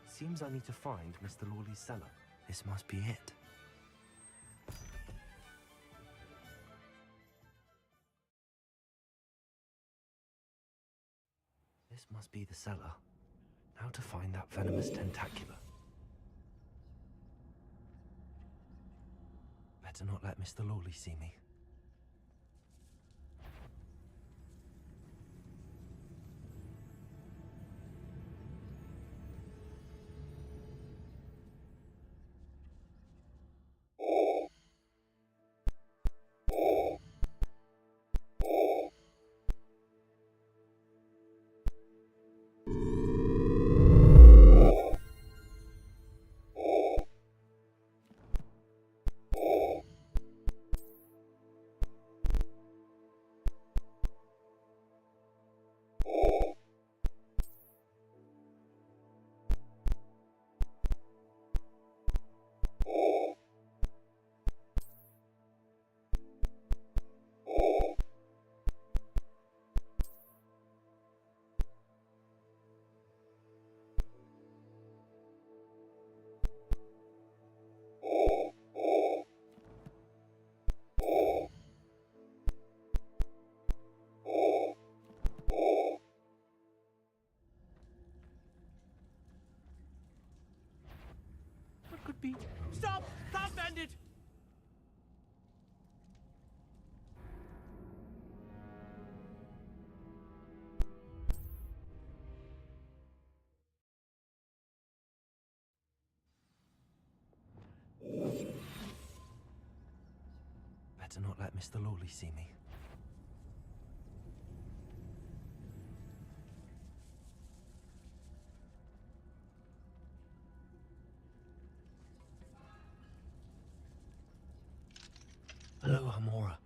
Seems I need to find Mr. Lawley's cellar. This must be it. This must be the cellar. Now to find that venomous tentacula. Better not let Mr. Lawley see me. Heartbeat! Stop! Fast bandit! Better not let Mr. Lawley see me. Hello, Hamora.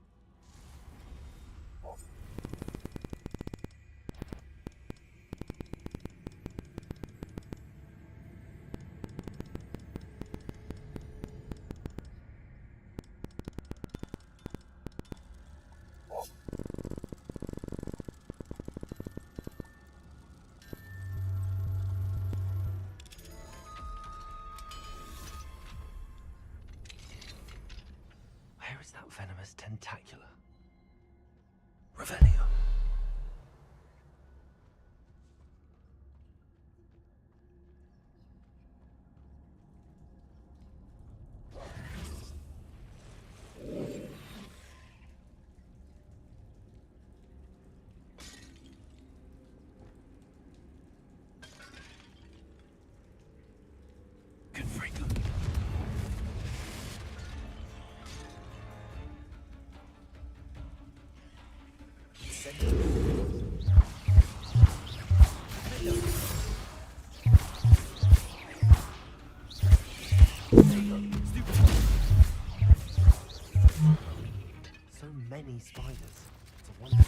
Where is that venomous tentacula? Revelio. Confringo. So many spiders. It's a wonder.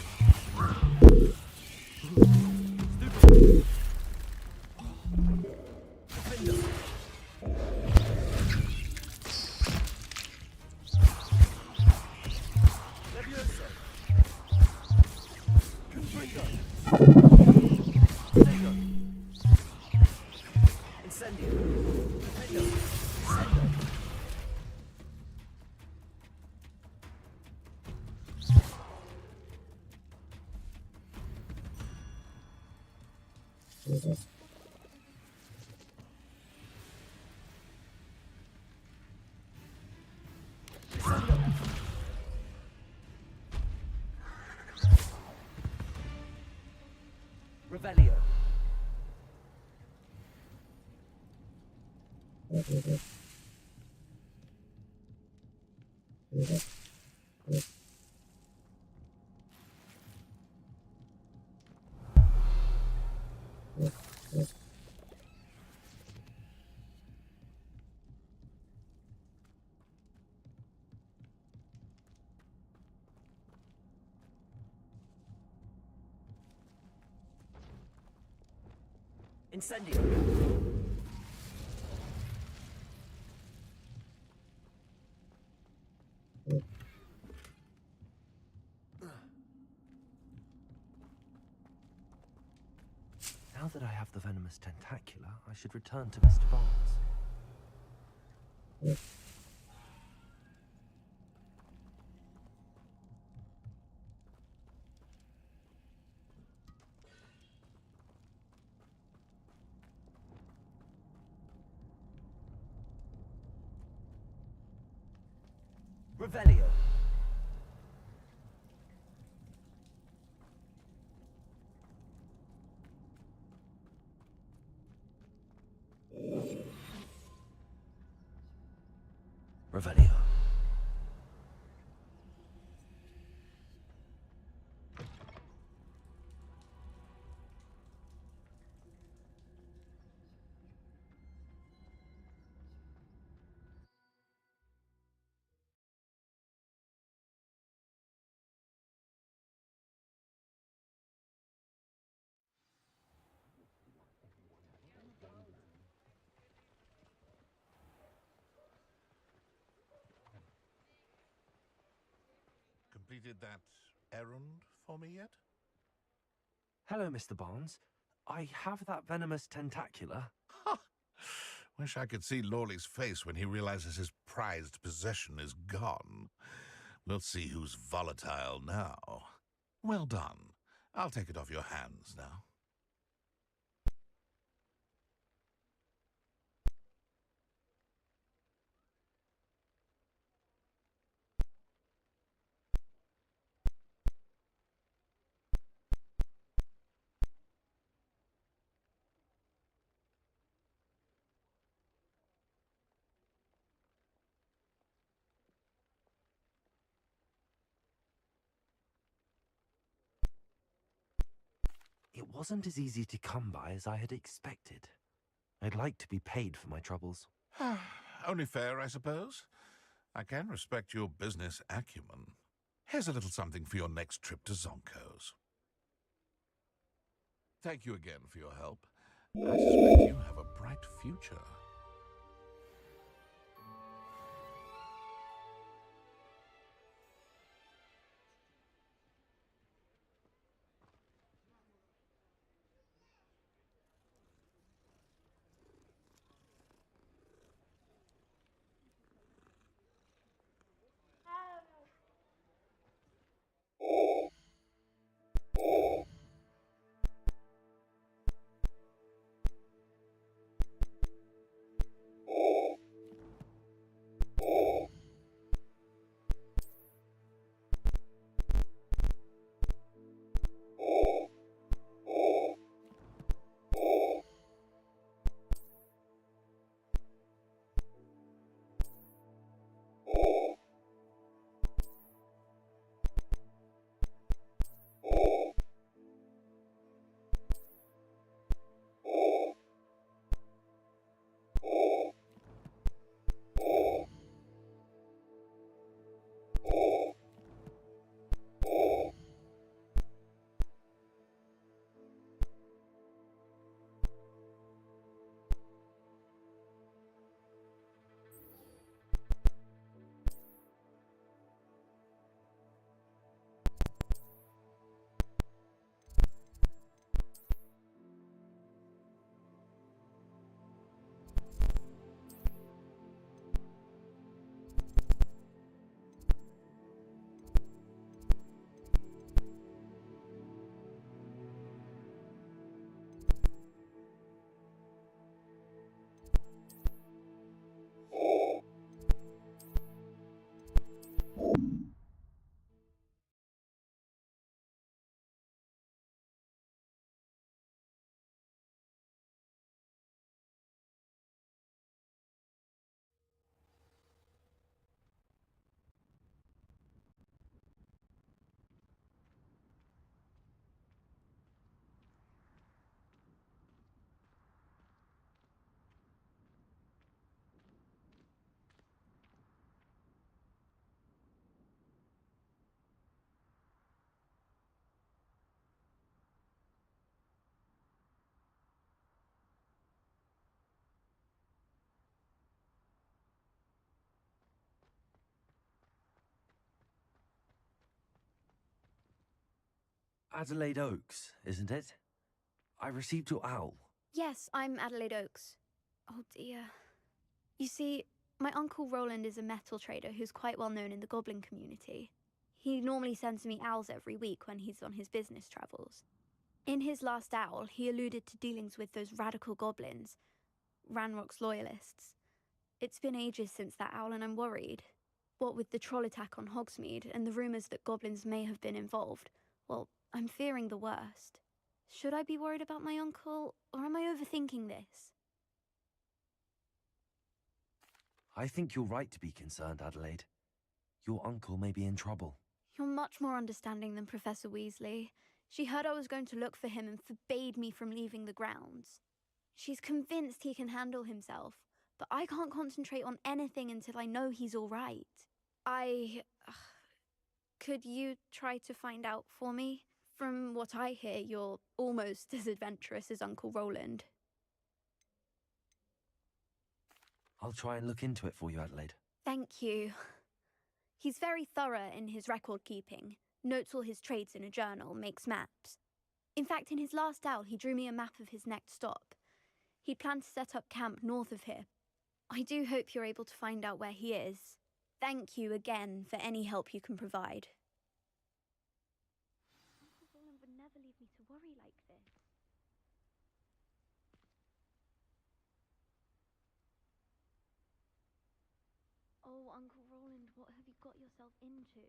Revelio. Incendio. Now that I have the venomous tentacula, I should return to Mr. Barnes. Revelio. Revelio. Completed that errand for me yet? Hello, Mr. Barnes. I have that venomous tentacula. Wish I could see Lawley's face when he realizes his prized possession is gone. We'll see who's volatile now. Well done. I'll take it off your hands now. wasn't as easy to come by as I had expected. I'd like to be paid for my troubles. Only fair, I suppose. I can respect your business acumen. Here's a little something for your next trip to Zonko's. Thank you again for your help. I suspect you have a bright future. Adelaide Oaks, isn't it? I received your owl. Yes, I'm Adelaide Oaks. Oh dear. You see, my Uncle Roland is a metal trader who's quite well known in the goblin community. He normally sends me owls every week when he's on his business travels. In his last owl, he alluded to dealings with those radical goblins, Ranrock's loyalists. It's been ages since that owl and I'm worried. What with the troll attack on Hogsmeade and the rumours that goblins may have been involved, well, I'm fearing the worst. Should I be worried about my uncle, or am I overthinking this? I think you're right to be concerned, Adelaide. Your uncle may be in trouble. You're much more understanding than Professor Weasley. She heard I was going to look for him and forbade me from leaving the grounds. She's convinced he can handle himself, but I can't concentrate on anything until I know he's all right. Could you try to find out for me? From what I hear, you're almost as adventurous as Uncle Roland. I'll try and look into it for you, Adelaide. Thank you. He's very thorough in his record keeping, notes all his trades in a journal, makes maps. In fact, in his last owl, he drew me a map of his next stop. He planned to set up camp north of here. I do hope you're able to find out where he is. Thank you again for any help you can provide. Uncle Roland would never leave me to worry like this. Oh, Uncle Roland, what have you got yourself into?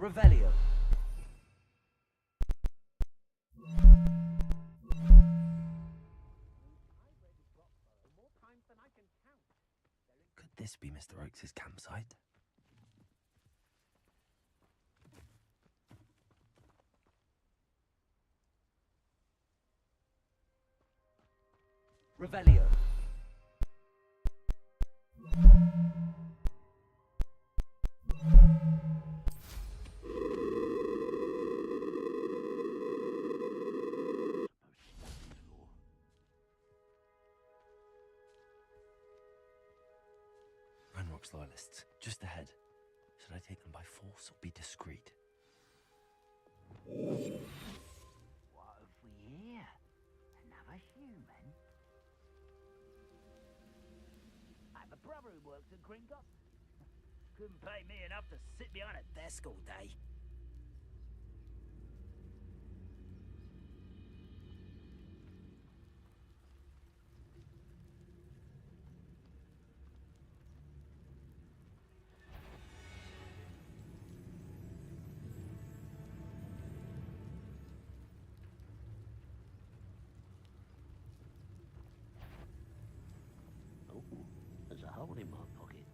Revelio. Could this be Mr. Oakes' campsite? Revelio. Ranrock's loyalists, just ahead. Should I take them by force or be discreet? What have we here? Another human? I have a brother who works at Gringotts. Couldn't pay me enough to sit behind a desk all day. Oh, there's a hole in my pocket.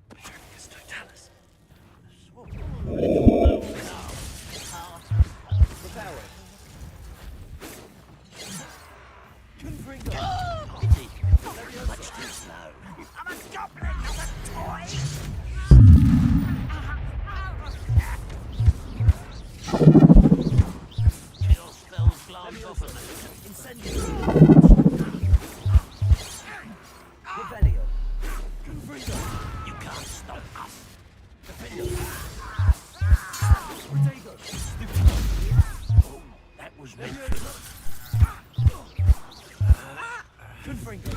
Perinicus totalis. Much too slow. I'm a goblin, not a toy! Chill spells glance off of me. Incendio. Revelio. Confringo. You can't stop us. Defendo. Protego. Oh, that was me. Confringo.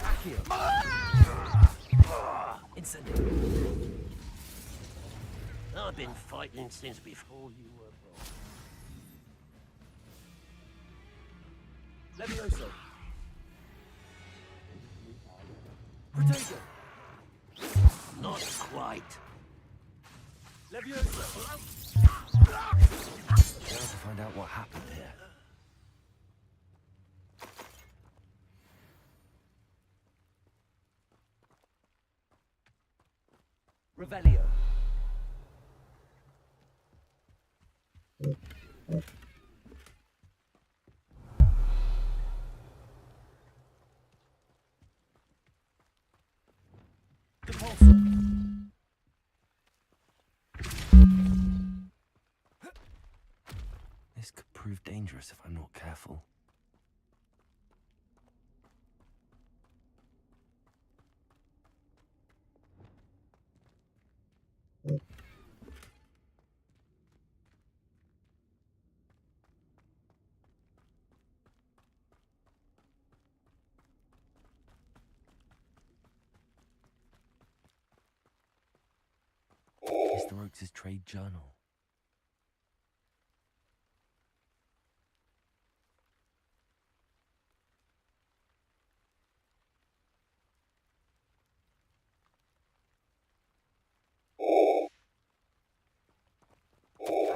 Accio. Incendio. I've been fighting since before you were born. Levioso. Protego. Not quite. Levioso. Now to find out what happened here. Revelio. Compulso. This could prove dangerous if I'm not careful. Mr. Oakes' trade journal.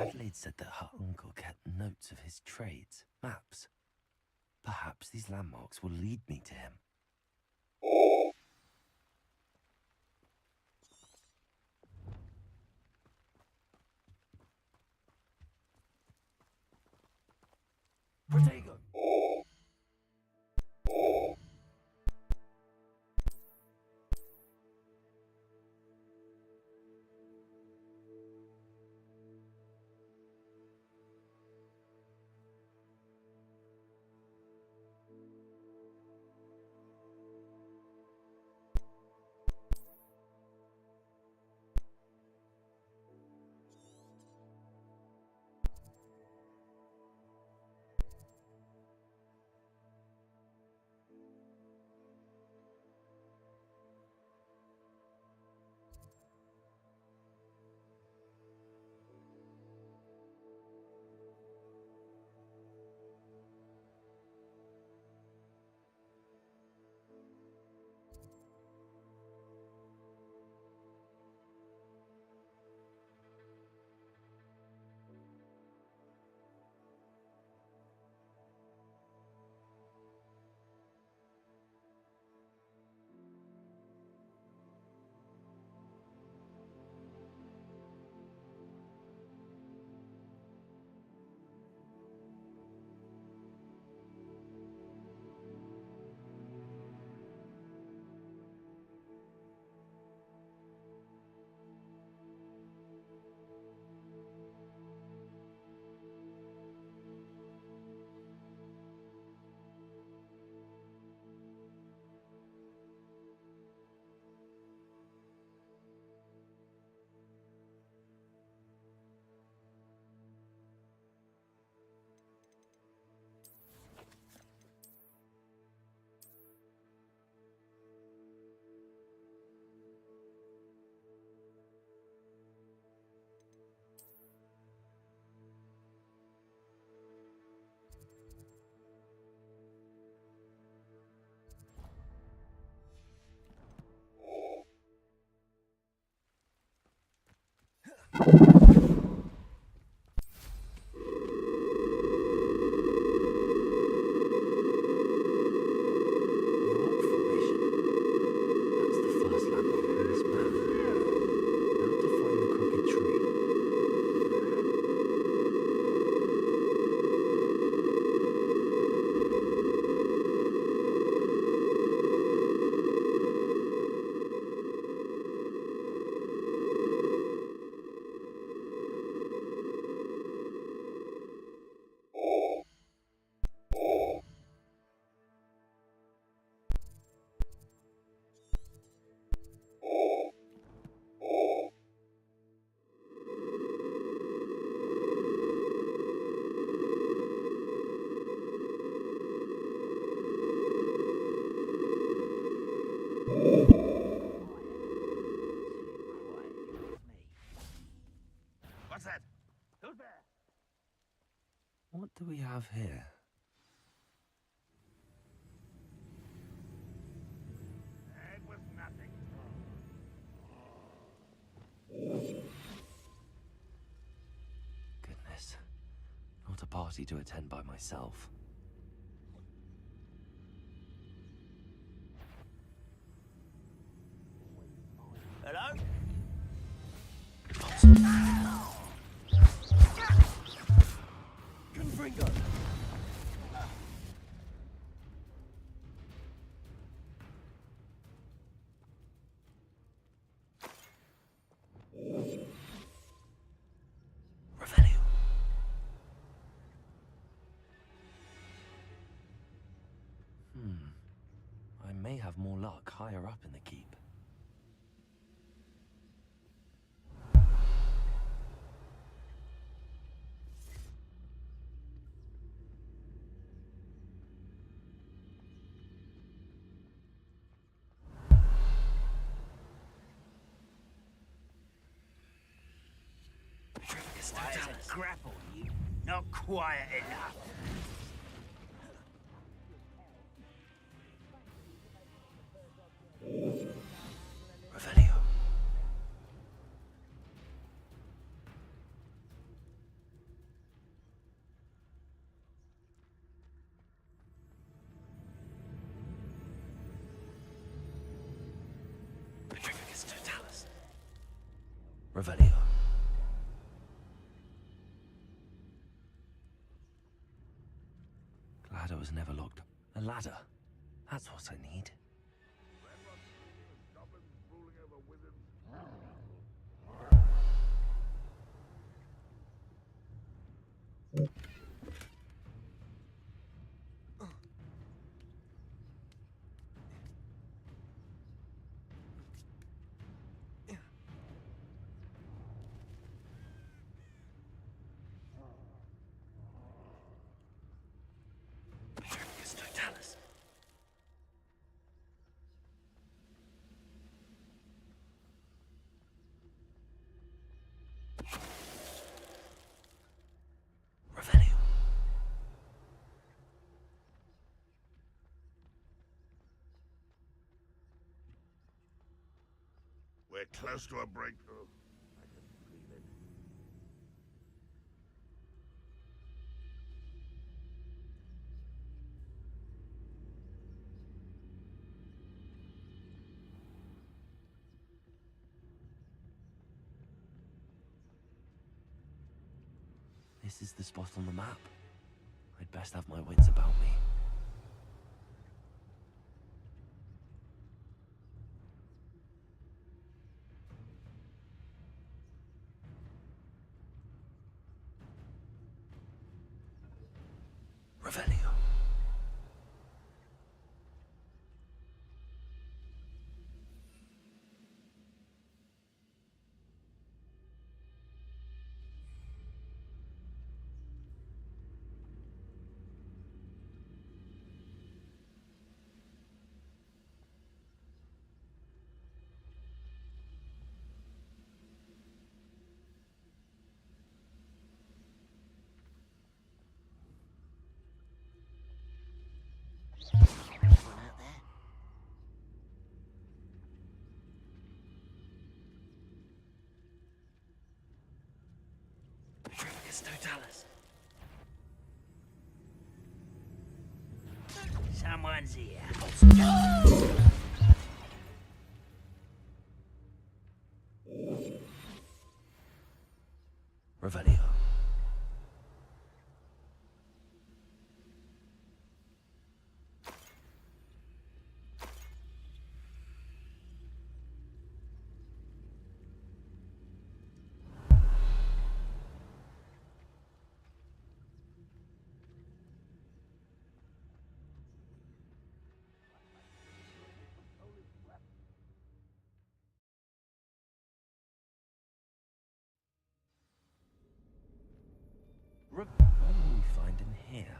Adelaide said that her uncle kept notes of his trades, maps. Perhaps these landmarks will lead me to him. Protego. Rock formation. That's the first landmark on this map. Now to find the crooked tree. What's that? Who's there? What do we have here? It was nothing. Goodness. Not a party to attend by myself. Hello? Confringo! Revelio. I may have more luck higher up in the keep. Why is a grapple, you? Not quiet enough. Revelio. Petrificus totalis. Revelio. Glad I was never locked. A ladder. That's what I need. Petrificus totalis. Revelio. We're close to a breakthrough. I can feel it. This is the spot on the map. I'd best have my wits about me. Revelio. Confringus totalis. Someone's here. Revelio. What will we find in here?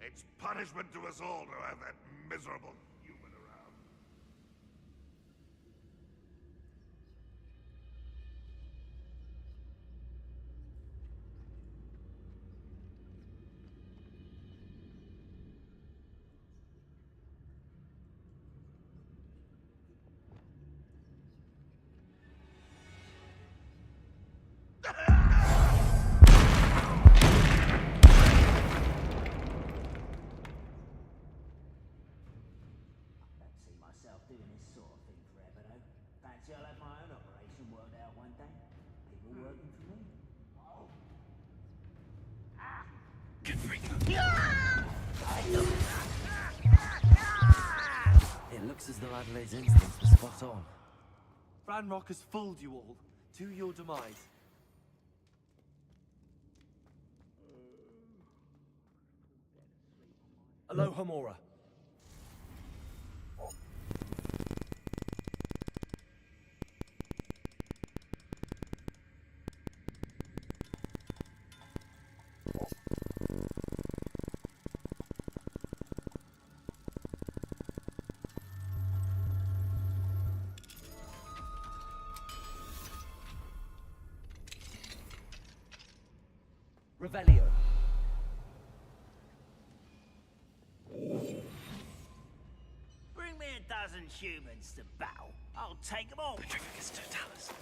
It's punishment to us all to have that miserable human around. Doing this sort of thing forever, though. Fancy I'll have my own operation worked out one day. People working for me. It looks as though Adelaide's instincts were spot on. Ranrock has fooled you all, to your demise. Aloha Mora. Revelio. Bring me a dozen humans to battle. I'll take them all. Confringus totalis.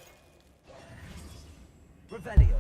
Revelio.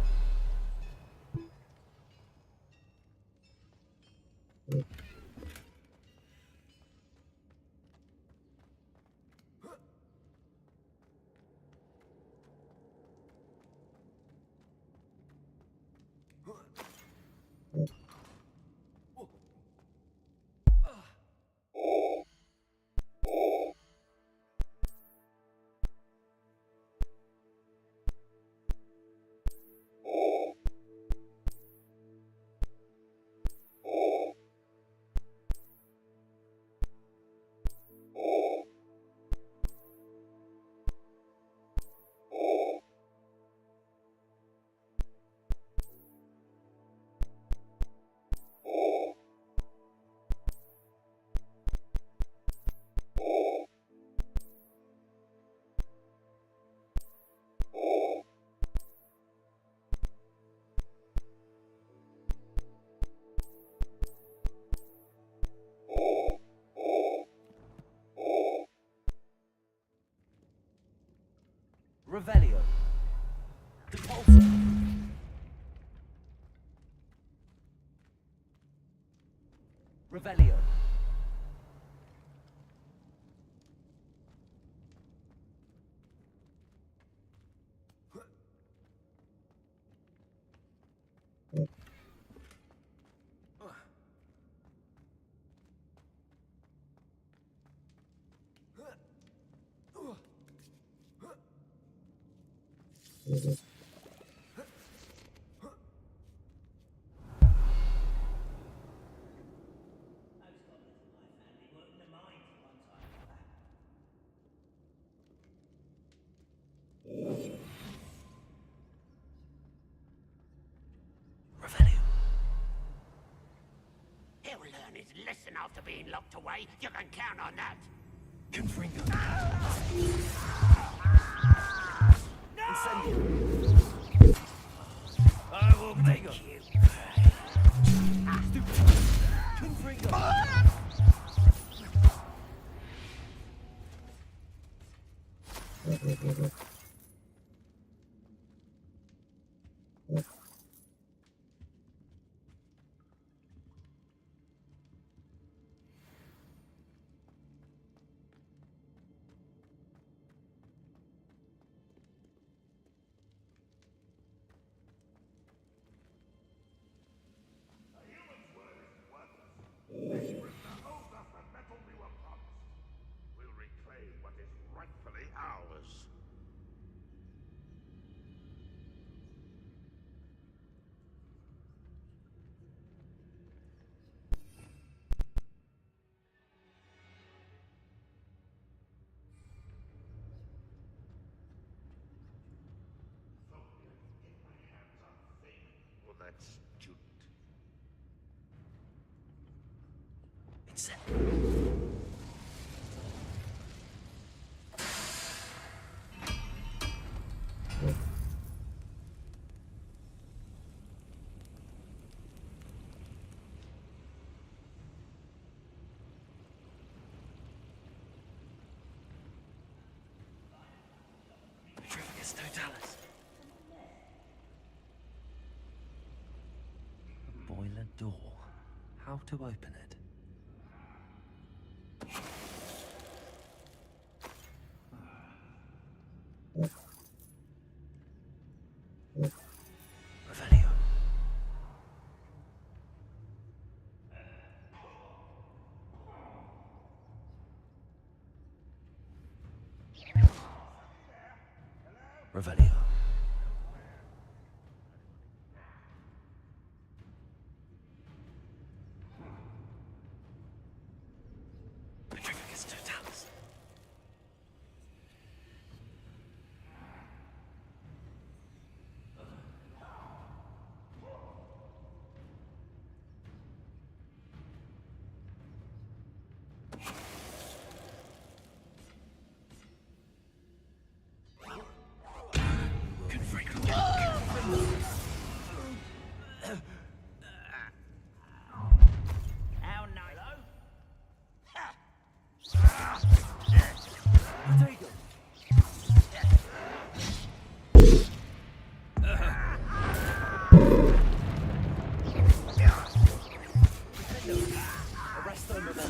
Revelio. Depulso. Revelio. He'll learn his lesson after being locked away. You can count on that. Confringus. I will make you. We'll reclaim what is rightfully ours. Well, that's student. It's Petrificus Totalis. A boiler door. How to open it? Revelio. Revelio. Petrificus Totalis. How nice. Arrest the momentum.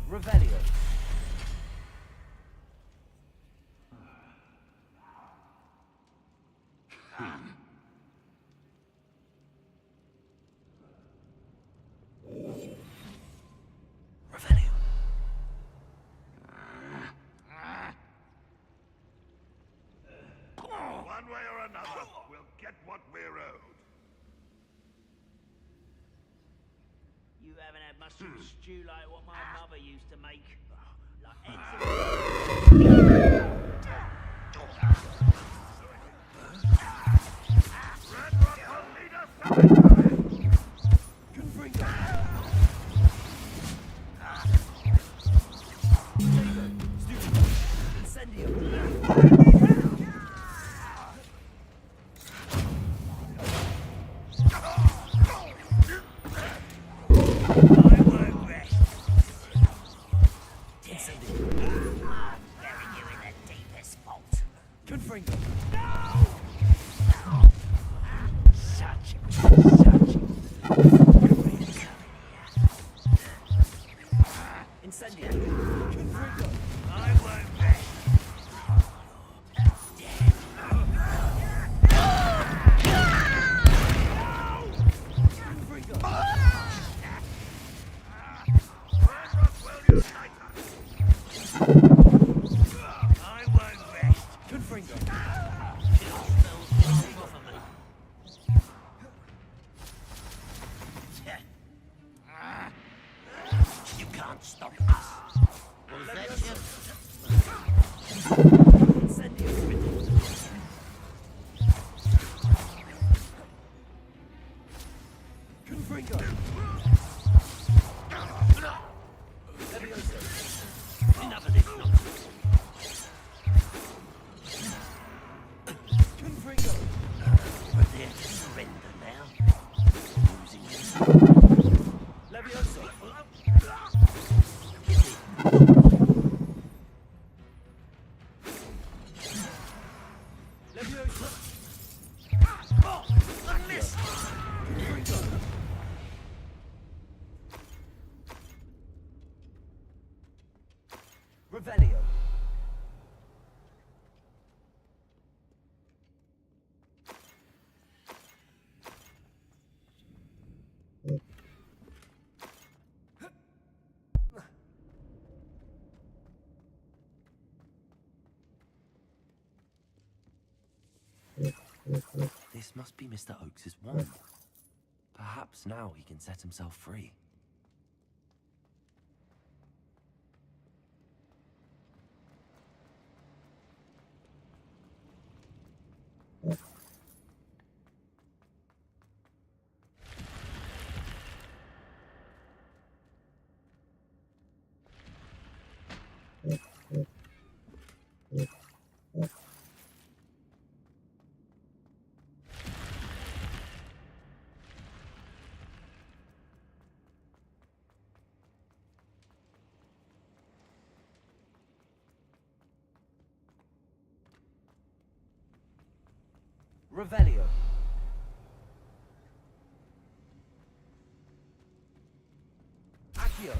Revelio. Revelio. One way or another, we'll get what we're owed. You haven't had mushroom stew like what my mother used to make. Like You can't stop us. Was that just... Revelio. This must be Mr. Oakes's wand. Perhaps now he can set himself free. Revelio. Accio.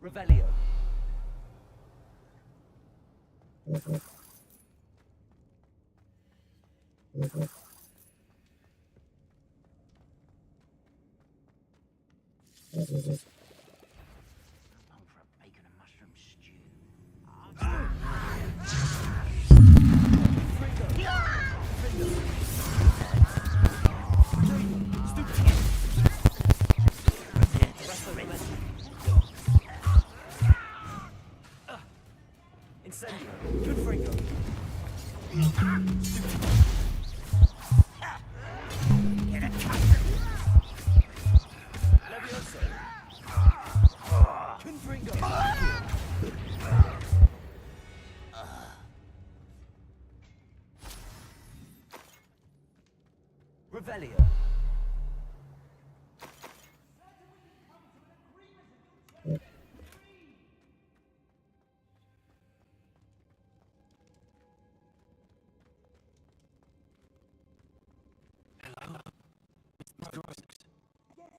Revelio. Long for a bacon and mushroom stew. Incendio. Good Fringo. Get a cut. Levioso. Confringo. Revelio. Hello? Mr. Oakes. Yes,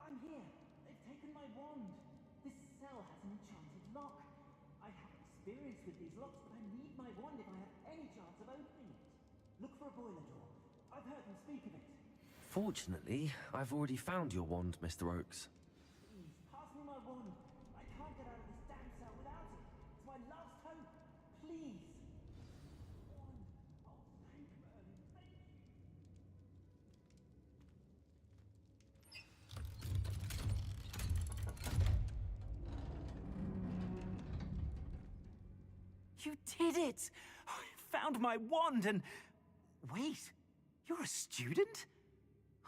I'm here. They've taken my wand. This cell has an enchanted lock. I have experience with these locks, but I need my wand if I have any chance of opening it. Look for a boiler door. I've heard them speak of it. Fortunately, I've already found your wand, Mr. Oakes. Please, pass me my wand. I can't get out of this damn cell without it. It's my last hope. Please. Wand. Oh, thank Merlin. Thank you. You did it! I found my wand and... Wait, you're a student?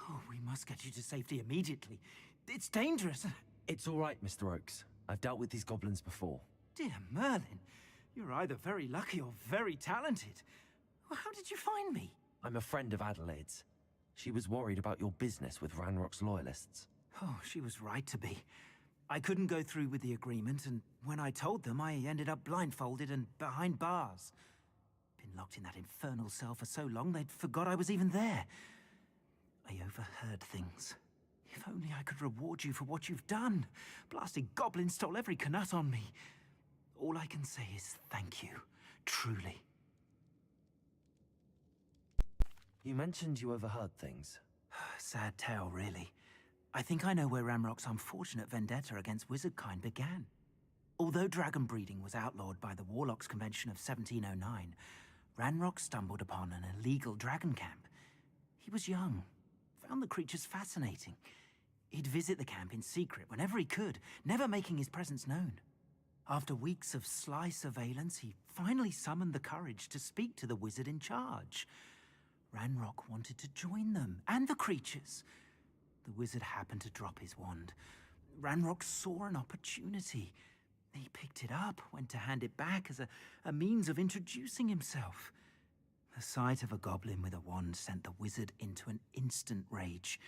Oh, we must get you to safety immediately. It's dangerous. It's all right, Mr. Oakes. I've dealt with these goblins before. Dear Merlin, you're either very lucky or very talented. Well, how did you find me? I'm a friend of Adelaide's. She was worried about your business with Ranrock's loyalists. Oh, she was right to be. I couldn't go through with the agreement, and when I told them, I ended up blindfolded and behind bars. Been locked in that infernal cell for so long, they'd forgot I was even there. I overheard things. If only I could reward you for what you've done. Blasted goblins stole every Knut on me. All I can say is thank you, truly. You mentioned you overheard things. Sad tale, really. I think I know where Ranrock's unfortunate vendetta against wizardkind began. Although dragon breeding was outlawed by the Warlocks Convention of 1709, Ranrock stumbled upon an illegal dragon camp. He was young, found the creatures fascinating. He'd visit the camp in secret whenever he could, never making his presence known. After weeks of sly surveillance, he finally summoned the courage to speak to the wizard in charge. Ranrock wanted to join them, and the creatures. The wizard happened to drop his wand. Ranrock saw an opportunity. He picked it up, went to hand it back as a means of introducing himself. The sight of a goblin with a wand sent the wizard into an instant rage.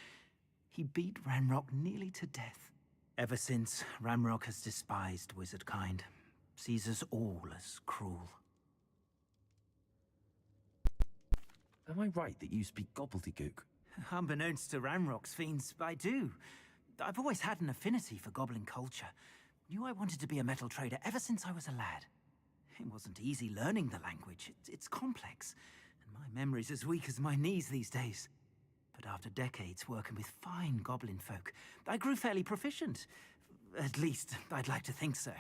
He beat Ranrock nearly to death. Ever since, Ranrock has despised wizard kind, sees us all as cruel. Am I right that you speak gobbledygook? Unbeknownst to Ranrock's fiends, I do. I've always had an affinity for goblin culture. Knew I wanted to be a metal trader ever since I was a lad. It wasn't easy learning the language. It's complex, and my memory's as weak as my knees these days. But after decades working with fine goblin folk, I grew fairly proficient. At least, I'd like to think so.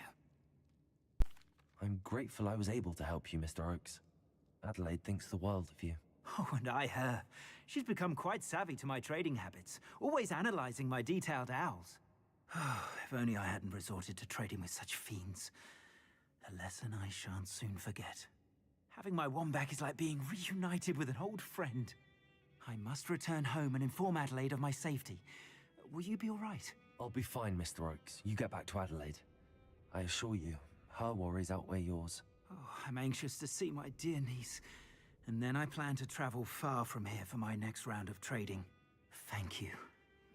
I'm grateful I was able to help you, Mr. Oakes. Adelaide thinks the world of you. Oh, and I her. She's become quite savvy to my trading habits, always analyzing my detailed owls. If only I hadn't resorted to trading with such fiends. A lesson I shan't soon forget. Having my wombat is like being reunited with an old friend. I must return home and inform Adelaide of my safety. Will you be all right? I'll be fine, Mr. Oakes. You get back to Adelaide. I assure you, her worries outweigh yours. Oh, I'm anxious to see my dear niece. And then I plan to travel far from here for my next round of trading. Thank you.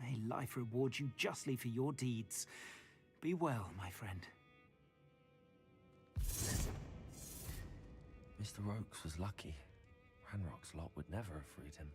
May life reward you justly for your deeds. Be well, my friend. Mr. Oakes was lucky. Ranrock's lot would never have freed him.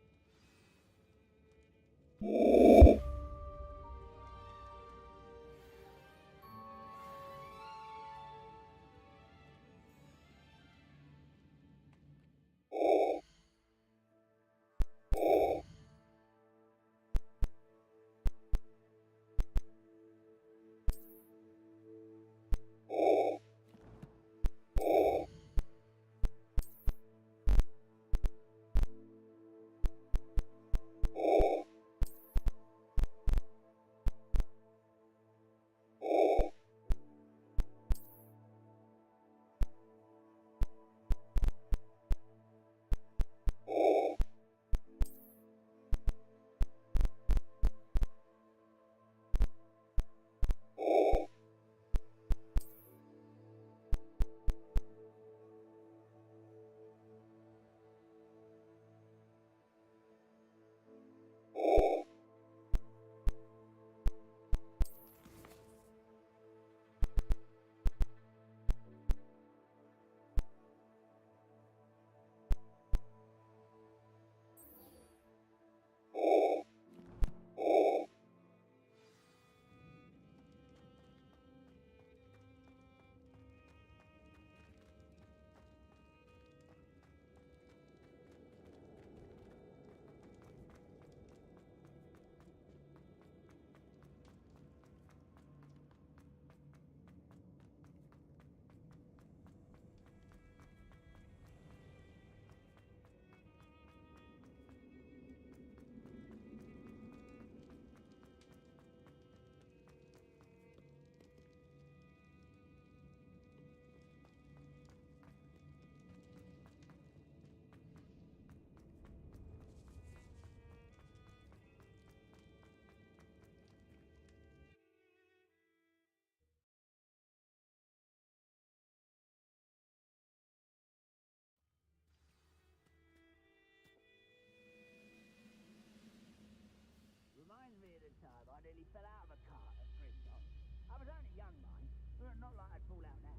Reminds me of the time I nearly fell out of a cart at Grimlock. I was only young, mind. Not like I'd fall out now.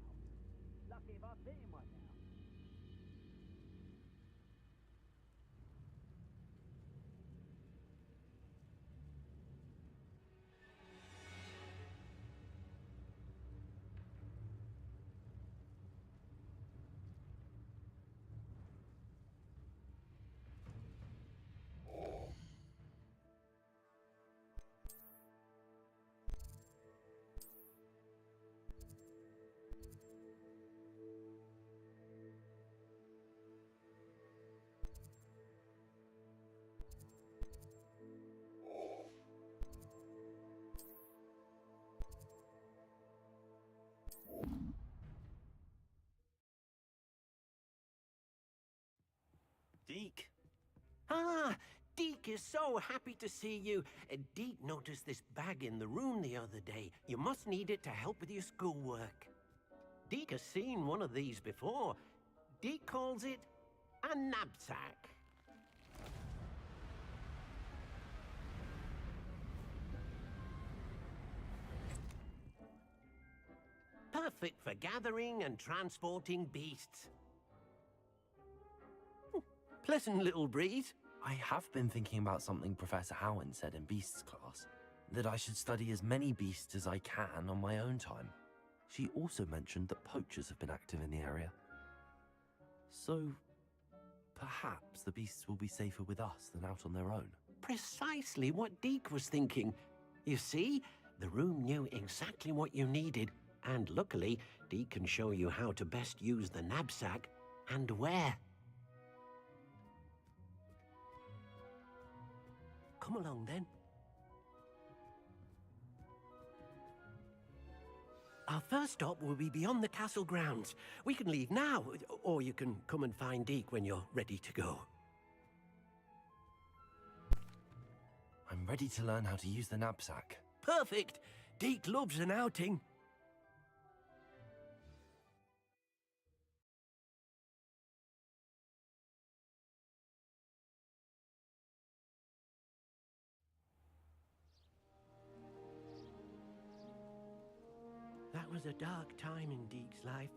Lucky if I fit in one now. Deke. Ah, Deke is so happy to see you. Deke noticed this bag in the room the other day. You must need it to help with your schoolwork. Deke has seen one of these before. Deke calls it a knapsack. perfect for gathering and transporting beasts. Pleasant little breeze. I have been thinking about something Professor Howen said in Beasts class, that I should study as many beasts as I can on my own time. She also mentioned that poachers have been active in the area. So, perhaps the beasts will be safer with us than out on their own. Precisely what Deke was thinking. You see, the room knew exactly what you needed, and luckily, Deke can show you how to best use the knapsack and where. Come along then. Our first stop will be beyond the castle grounds. We can leave now, or you can come and find Deke when you're ready to go. I'm ready to learn how to use the knapsack. Perfect! Deke loves an outing. That was a dark time in Deke's life.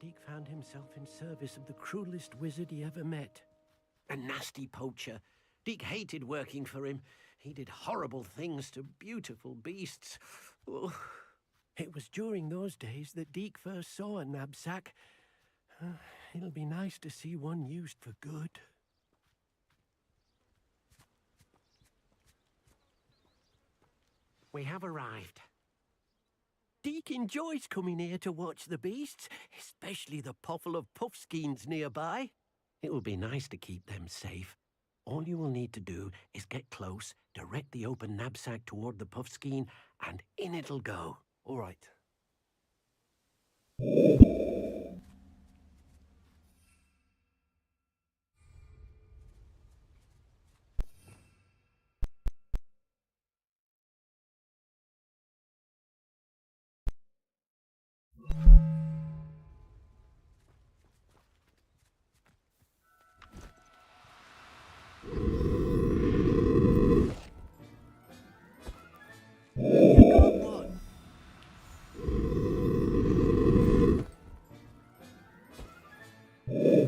Deke found himself in service of the cruelest wizard he ever met. A nasty poacher. Deke hated working for him. He did horrible things to beautiful beasts. Oh. It was during those days that Deke first saw a knapsack. It'll be nice to see one used for good. We have arrived. Deke enjoys coming here to watch the beasts, especially the potful of puffskeins nearby. It will be nice to keep them safe. All you will need to do is get close, direct the open knapsack toward the puffskein, and in it'll go. All right.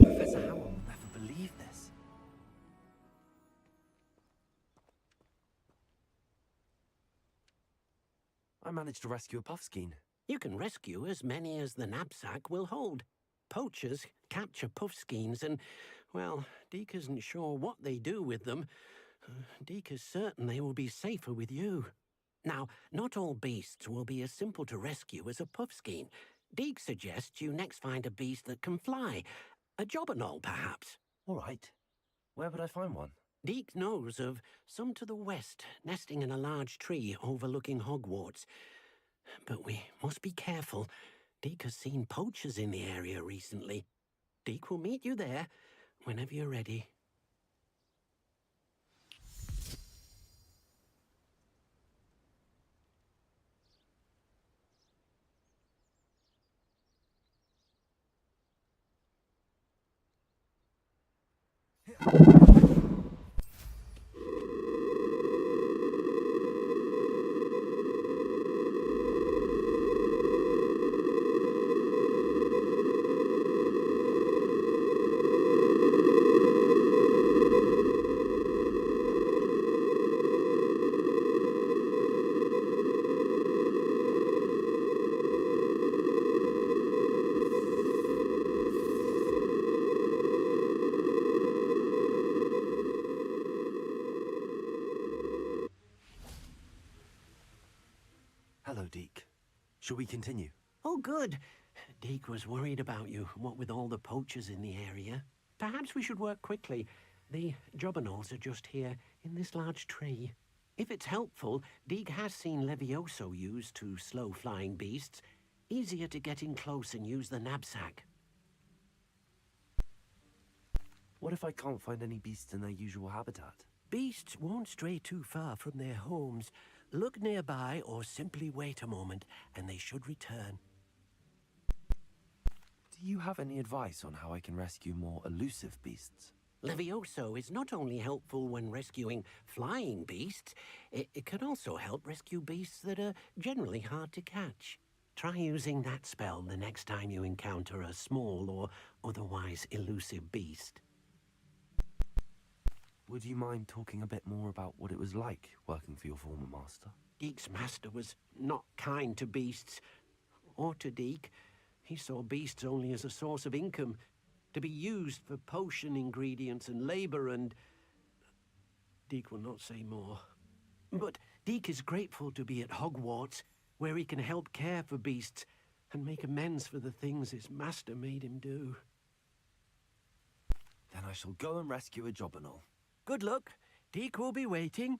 Professor Howell will never believe this. I managed to rescue a puffskein. You can rescue as many as the knapsack will hold. Poachers capture puffskeins and, well, Deke isn't sure what they do with them. Deke is certain they will be safer with you. Now, not all beasts will be as simple to rescue as a puffskein. Deke suggests you next find a beast that can fly. A jobberknoll, perhaps. All right. Where would I find one? Deke knows of some to the west, nesting in a large tree overlooking Hogwarts. But we must be careful. Deke has seen poachers in the area recently. Deke will meet you there whenever you're ready. Hello, Deke. Shall we continue? Oh, good. Deke was worried about you, what with all the poachers in the area. Perhaps we should work quickly. The jobberknolls are just here, in this large tree. If it's helpful, Deke has seen Levioso used to slow flying beasts. Easier to get in close and use the knapsack. What if I can't find any beasts in their usual habitat? Beasts won't stray too far from their homes. Look nearby or simply wait a moment, and they should return. Do you have any advice on how I can rescue more elusive beasts? Levioso is not only helpful when rescuing flying beasts, it can also help rescue beasts that are generally hard to catch. Try using that spell the next time you encounter a small or otherwise elusive beast. Would you mind talking a bit more about what it was like working for your former master? Deek's master was not kind to beasts, or to Deek. He saw beasts only as a source of income, to be used for potion ingredients and labor, and... Deek will not say more. But Deek is grateful to be at Hogwarts, where he can help care for beasts and make amends for the things his master made him do. Then I shall go and rescue a Jobberknoll. Good luck. Deek will be waiting.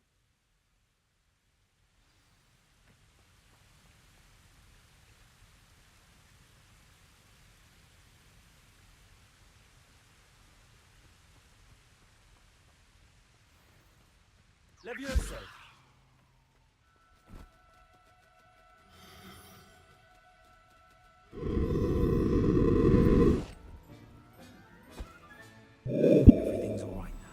Levioso! Everything's all right now.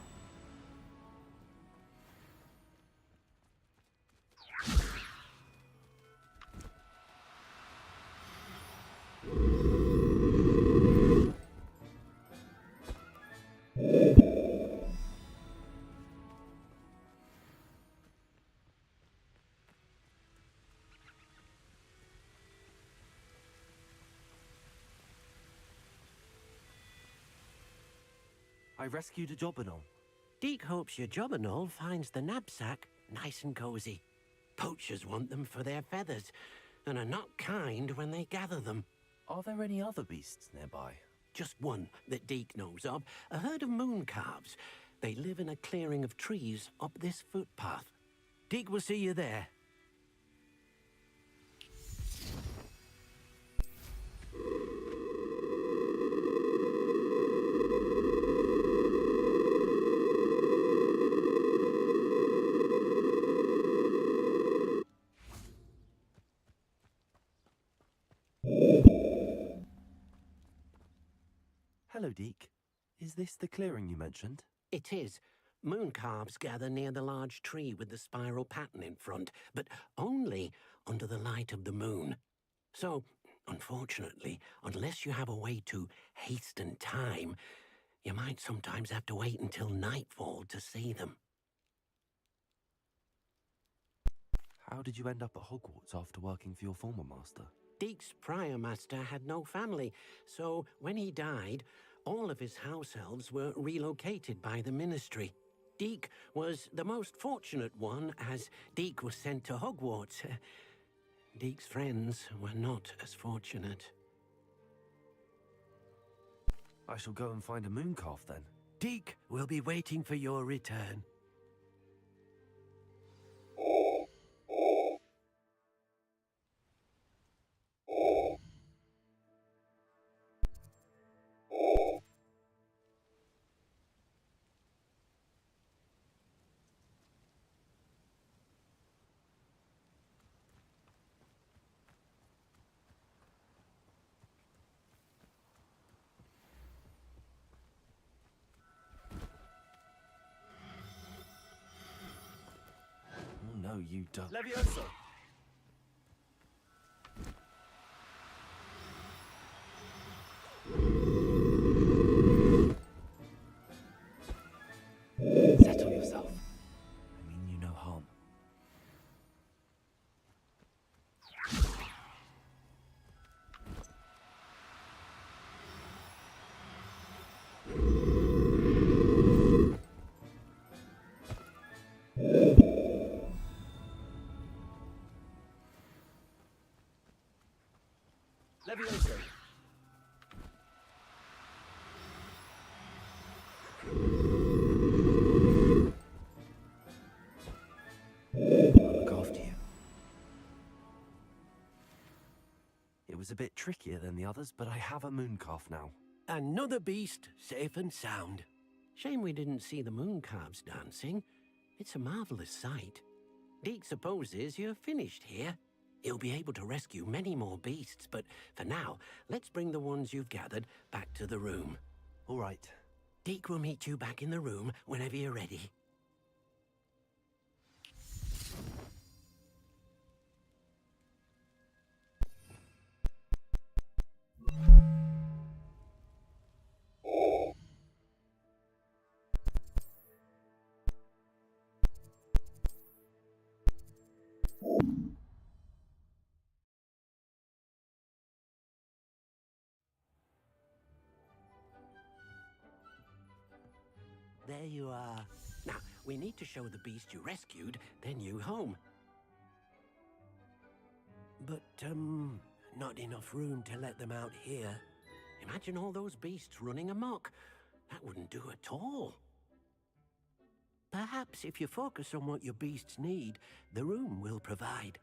I rescued a Jobberknoll. Deek hopes your Jobberknoll finds the knapsack nice and cozy. Poachers want them for their feathers, and are not kind when they gather them. Are there any other beasts nearby? Just one that Deek knows of, a herd of moon calves. They live in a clearing of trees up this footpath. Deek will see you there. Hello, Deek. Is this the clearing you mentioned? It is. Moon calves gather near the large tree with the spiral pattern in front, but only under the light of the moon. So, unfortunately, unless you have a way to hasten time, you might sometimes have to wait until nightfall to see them. How did you end up at Hogwarts after working for your former master? Deek's prior master had no family, so when he died, all of his house elves were relocated by the ministry. Deek was the most fortunate one, as Deek was sent to Hogwarts. Deek's friends were not as fortunate. I shall go and find a mooncalf then. Deek will be waiting for your return. Oh no, you don't. Levioso! Settle yourself. I mean you no harm. Levioso! I'll look after you. It was a bit trickier than the others, but I have a mooncalf now. Another beast, safe and sound. Shame we didn't see the moon calves dancing. It's a marvelous sight. Deek supposes you're finished here. He'll be able to rescue many more beasts, but for now, let's bring the ones you've gathered back to the room. All right. Deek will meet you back in the room whenever you're ready. there you are. Now, we need to show the beast you rescued their new home. But, not enough room to let them out here. Imagine all those beasts running amok. That wouldn't do at all. Perhaps if you focus on what your beasts need, the room will provide.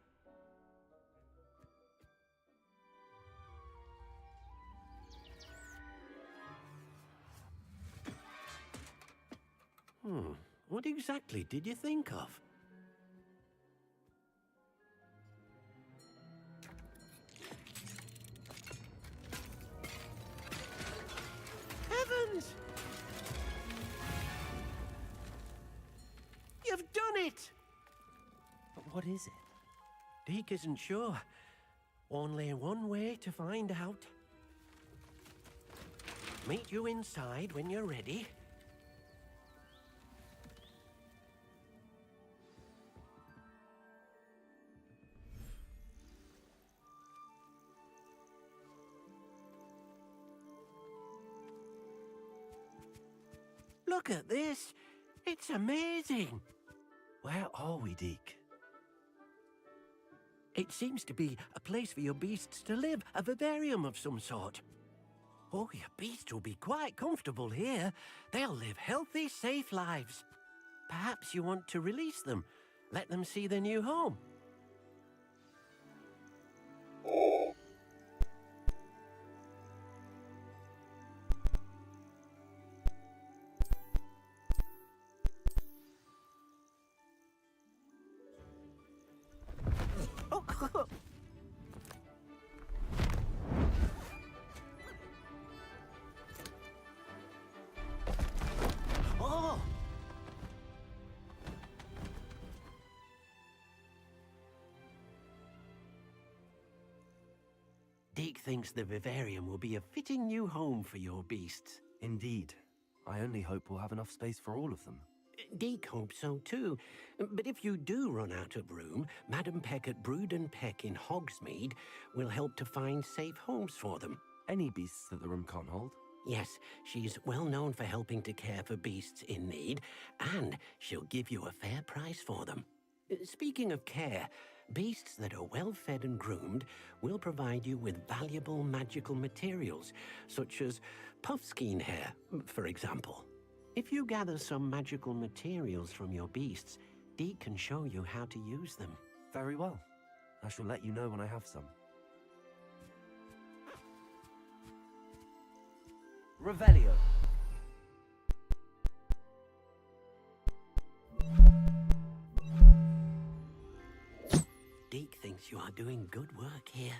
What exactly did you think of? Heavens! You've done it! But what is it? Deke isn't sure. Only one way to find out. Meet you inside when you're ready. Look at this. It's amazing. Where are we, Deke? It seems to be a place for your beasts to live, a vivarium of some sort. Oh, your beasts will be quite comfortable here. They'll live healthy, safe lives. Perhaps you want to release them, let them see their new home. Oh! Deke thinks the vivarium will be a fitting new home for your beasts. Indeed. I only hope we'll have enough space for all of them. Deke hopes so too. But if you do run out of room, Madam Peck at Brood and Peck in Hogsmeade will help to find safe homes for them. Any beasts that the room can't hold? Yes, she's well known for helping to care for beasts in need, and she'll give you a fair price for them. Speaking of care, beasts that are well fed and groomed will provide you with valuable magical materials, such as puffskein hair, for example. If you gather some magical materials from your beasts, Deke can show you how to use them. Very well. I shall let you know when I have some. Revelio. Deke thinks you are doing good work here.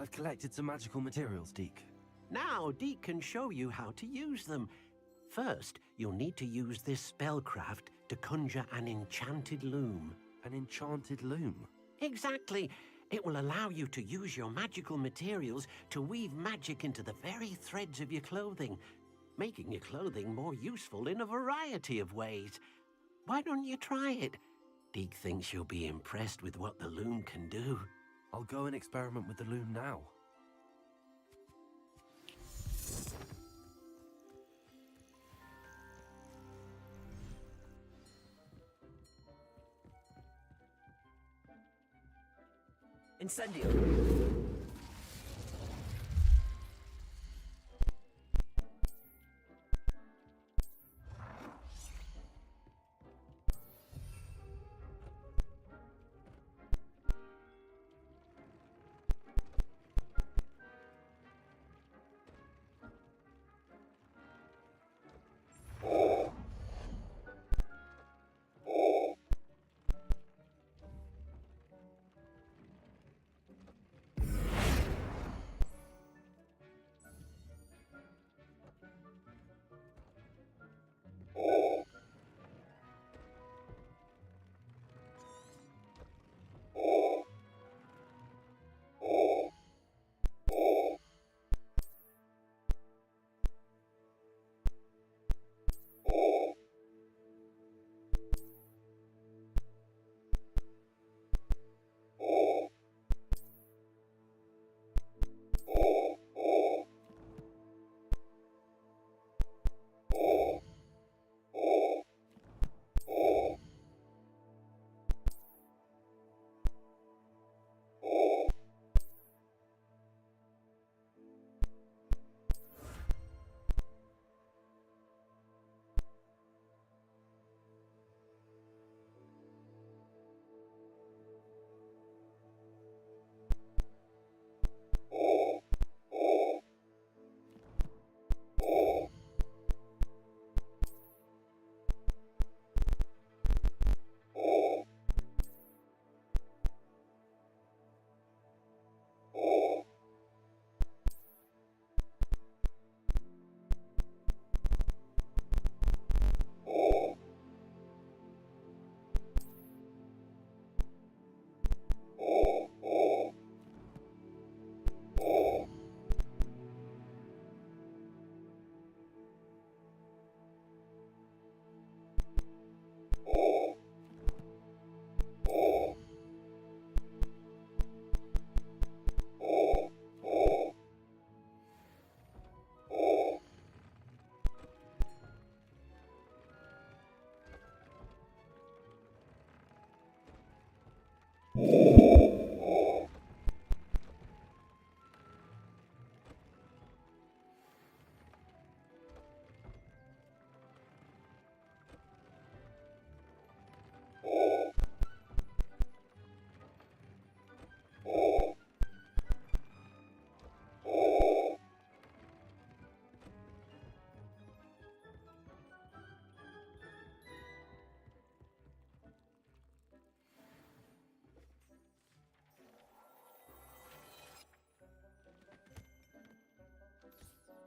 I've collected some magical materials, Deke. Now, Deke can show you how to use them. First, you'll need to use this spellcraft to conjure an enchanted loom. An enchanted loom? Exactly. It will allow you to use your magical materials to weave magic into the very threads of your clothing, making your clothing more useful in a variety of ways. Why don't you try it? Deke thinks you'll be impressed with what the loom can do. I'll go and experiment with the loom now. Incendio!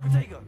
Protego!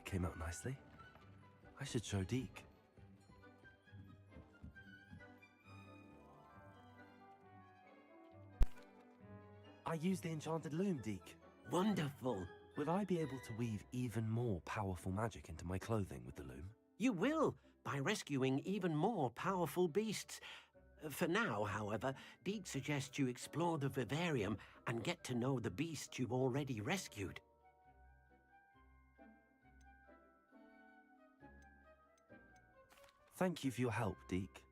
Came out nicely. I should show Deke. I used the enchanted loom, Deke. Wonderful. Will I be able to weave even more powerful magic into my clothing with the loom? You will, by rescuing even more powerful beasts. For now, however, Deke suggests you explore the vivarium and get to know the beasts you've already rescued. Thank you for your help, Deke.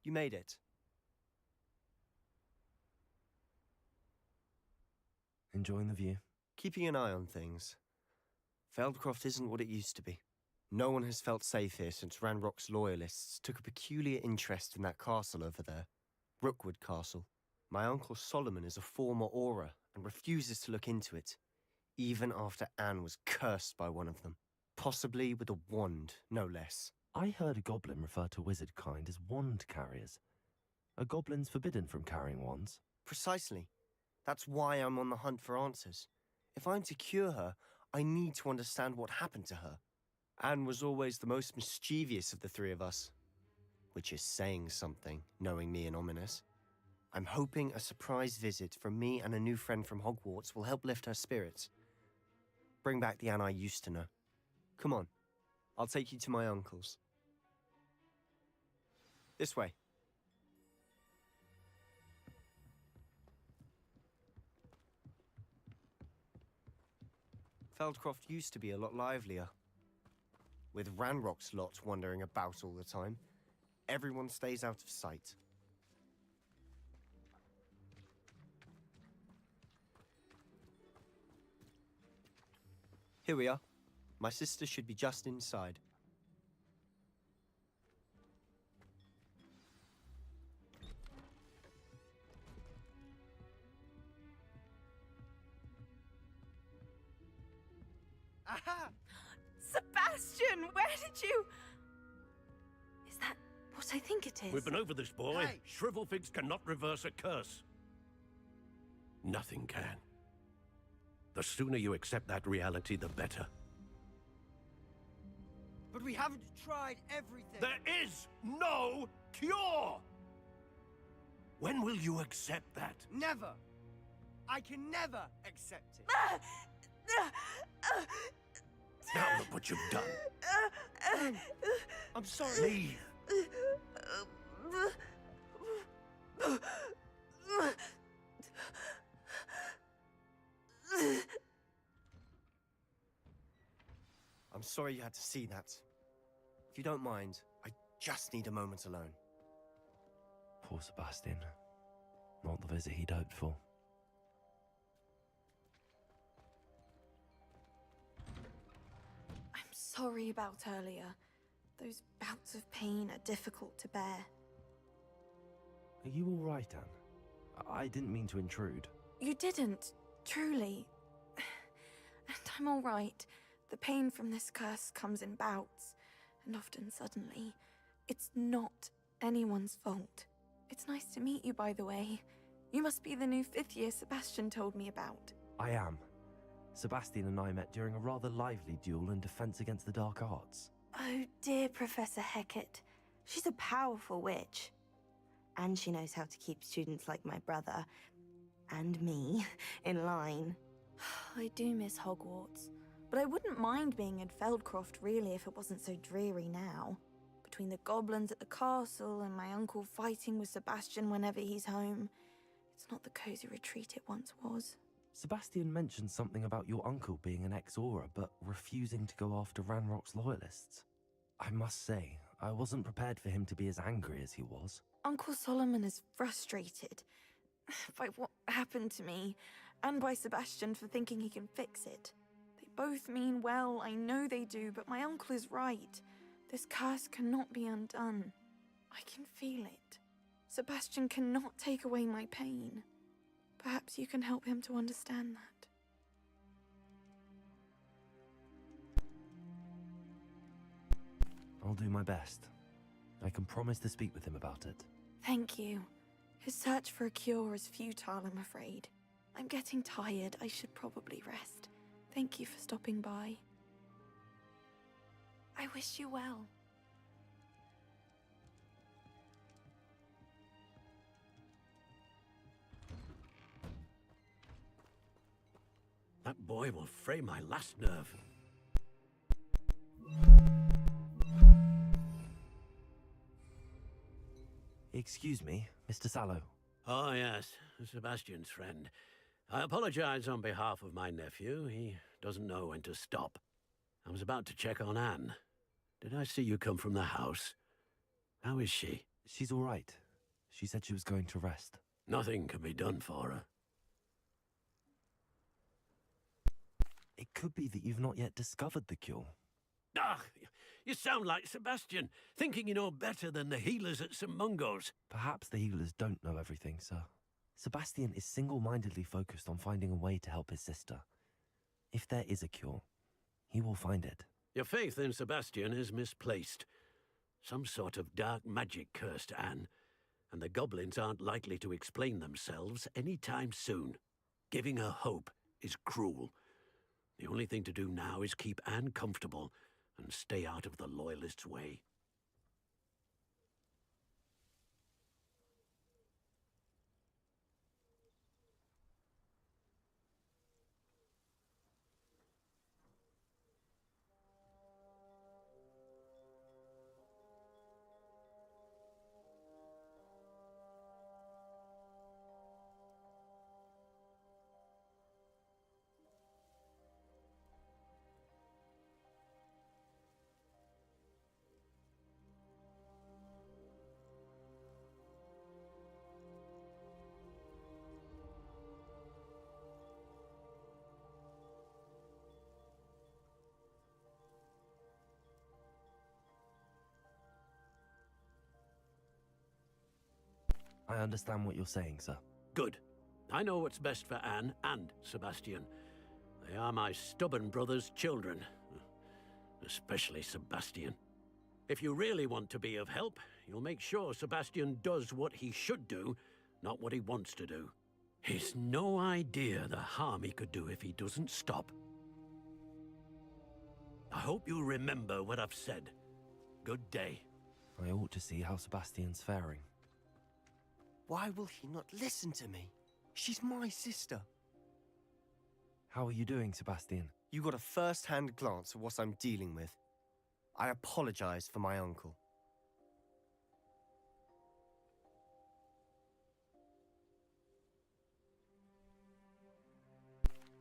You made it. Enjoying the view? Keeping an eye on things. Feldcroft isn't what it used to be. No one has felt safe here since Ranrock's loyalists took a peculiar interest in that castle over there. Rookwood Castle. My Uncle Solomon is a former Auror and refuses to look into it, even after Anne was cursed by one of them. Possibly with a wand, no less. I heard a goblin refer to wizard kind as wand carriers. Are goblins forbidden from carrying wands? Precisely. That's why I'm on the hunt for answers. If I'm to cure her, I need to understand what happened to her. Anne was always the most mischievous of the three of us. Which is saying something, knowing me and Ominous. I'm hoping a surprise visit from me and a new friend from Hogwarts will help lift her spirits. Bring back the Anne I used to know. Come on, I'll take you to my uncle's. This way. Feldcroft used to be a lot livelier. With Ranrock's lot wandering about all the time, everyone stays out of sight. Here we are. My sister should be just inside. Aha! Sebastian, where did you... Is that what I think it is? We've been over this, boy. Hey. Shrivelfigs cannot reverse a curse. Nothing can. The sooner you accept that reality, the better. But we haven't tried everything. There is no cure! When will you accept that? Never. I can never accept it. Now look what you've done. I'm sorry. Leave. I'm sorry you had to see that. If you don't mind, I just need a moment alone. Poor Sebastian. Not the visit he'd hoped for. I'm sorry about earlier. Those bouts of pain are difficult to bear. Are you all right, Anne? I didn't mean to intrude. You didn't, truly. And I'm all right. The pain from this curse comes in bouts, and often suddenly. It's not anyone's fault. It's nice to meet you, by the way. You must be the new 5th year Sebastian told me about. I am. Sebastian and I met during a rather lively duel in Defense Against the Dark Arts. Oh dear, Professor Hecat. She's a powerful witch. And she knows how to keep students like my brother, and me, in line. I do miss Hogwarts, but I wouldn't mind being in Feldcroft really if it wasn't so dreary now. Between the goblins at the castle and my uncle fighting with Sebastian whenever he's home, it's not the cozy retreat it once was. Sebastian mentioned something about your uncle being an ex-Auror, but refusing to go after Ranrock's loyalists. I must say, I wasn't prepared for him to be as angry as he was. Uncle Solomon is frustrated by what happened to me, and by Sebastian for thinking he can fix it. They both mean well, I know they do, but my uncle is right. This curse cannot be undone. I can feel it. Sebastian cannot take away my pain. Perhaps you can help him to understand that. I'll do my best. I can promise to speak with him about it. Thank you. His search for a cure is futile, I'm afraid. I'm getting tired. I should probably rest. Thank you for stopping by. I wish you well. That boy will fray my last nerve. Excuse me, Mr. Sallow. Oh, yes, Sebastian's friend. I apologize on behalf of my nephew. He doesn't know when to stop. I was about to check on Anne. Did I see you come from the house? How is she? She's all right. She said she was going to rest. Nothing can be done for her. It could be that you've not yet discovered the cure. Ah, you sound like Sebastian, thinking you know better than the healers at St. Mungo's. Perhaps the healers don't know everything, sir. Sebastian is single-mindedly focused on finding a way to help his sister. If there is a cure, he will find it. Your faith in Sebastian is misplaced. Some sort of dark magic cursed Anne, and the goblins aren't likely to explain themselves any time soon. Giving her hope is cruel. The only thing to do now is keep Anne comfortable and stay out of the Loyalists' way. I understand what you're saying, sir. Good. I know what's best for Anne and Sebastian. They are my stubborn brother's children. Especially Sebastian. If you really want to be of help, you'll make sure Sebastian does what he should do, not what he wants to do. He's no idea the harm he could do if he doesn't stop. I hope you remember what I've said. Good day. I ought to see how Sebastian's faring. Why will he not listen to me? She's my sister. How are you doing, Sebastian? You got a first-hand glance at what I'm dealing with. I apologize for my uncle.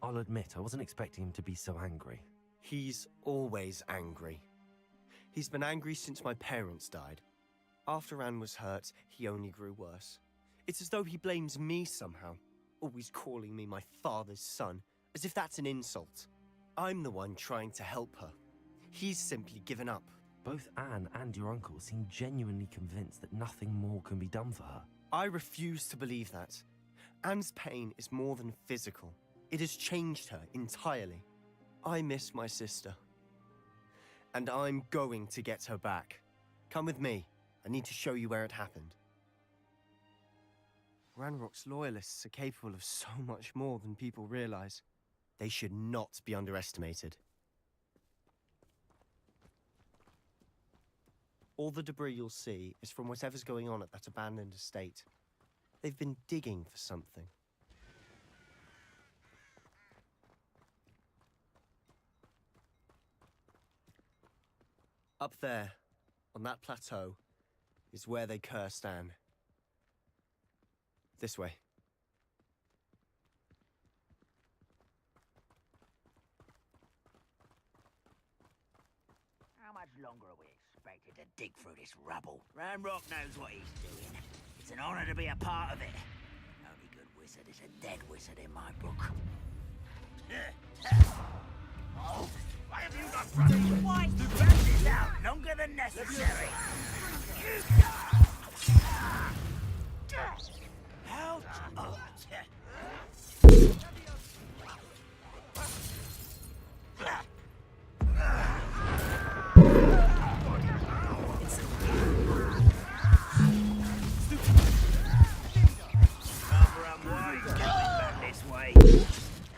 I'll admit, I wasn't expecting him to be so angry. He's always angry. He's been angry since my parents died. After Anne was hurt, he only grew worse. It's as though he blames me somehow, always calling me my father's son, as if that's an insult. I'm the one trying to help her. He's simply given up. Both Anne and your uncle seem genuinely convinced that nothing more can be done for her. I refuse to believe that. Anne's pain is more than physical. It has changed her entirely. I miss my sister. And I'm going to get her back. Come with me. I need to show you where it happened. Ranrock's loyalists are capable of so much more than people realize. They should not be underestimated. All the debris you'll see is from whatever's going on at that abandoned estate. They've been digging for something. Up there, on that plateau, is where they cursed Anne. This way. How much longer are we expected to dig through this rubble? Ranrock knows what he's doing. It's an honor to be a part of it. Only good wizard is a dead wizard in my book. Oh, why have you got brothers? Why to drag this out longer than necessary? Out! Oh.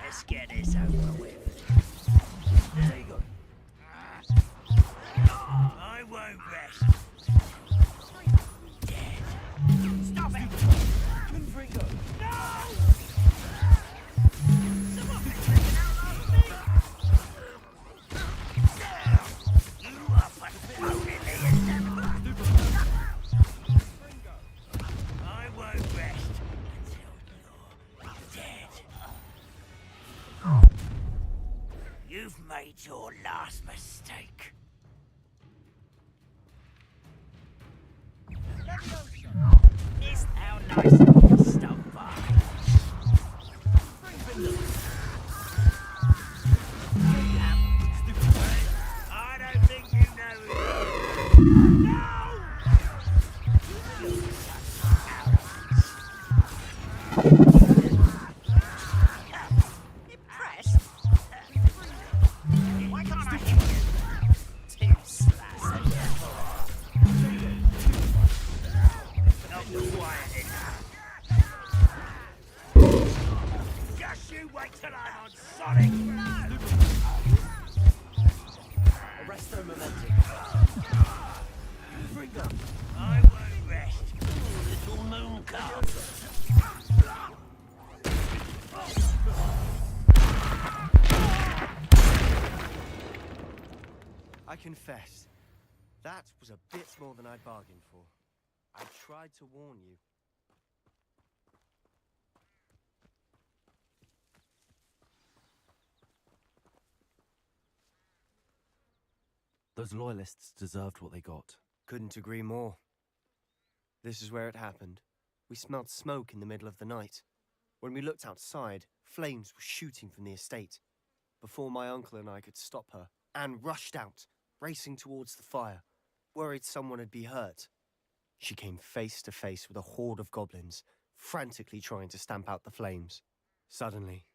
Let's get this over with. There you go. I won't rest. Dead. Stop it! Confringo! No! Someone been taken out last week! You are patrolling the I won't rest until you're dead. You've made your last mistake. Missed how nice of you to stop by. Bring them. I don't think you know it. No! Impressed? Why can't I hit you? Two slaps and not quiet enough. Just you wait till I'm on Sonic! Arresto momentum. Bring them. I won't rest. Little moon cub. I confess, that was a bit more than I'd bargained for. I tried to warn you. Those loyalists deserved what they got. Couldn't agree more. This is where it happened. We smelled smoke in the middle of the night. When we looked outside, flames were shooting from the estate. Before my uncle and I could stop her, Anne rushed out, racing towards the fire, worried someone had been hurt. She came face to face with a horde of goblins, frantically trying to stamp out the flames. Suddenly,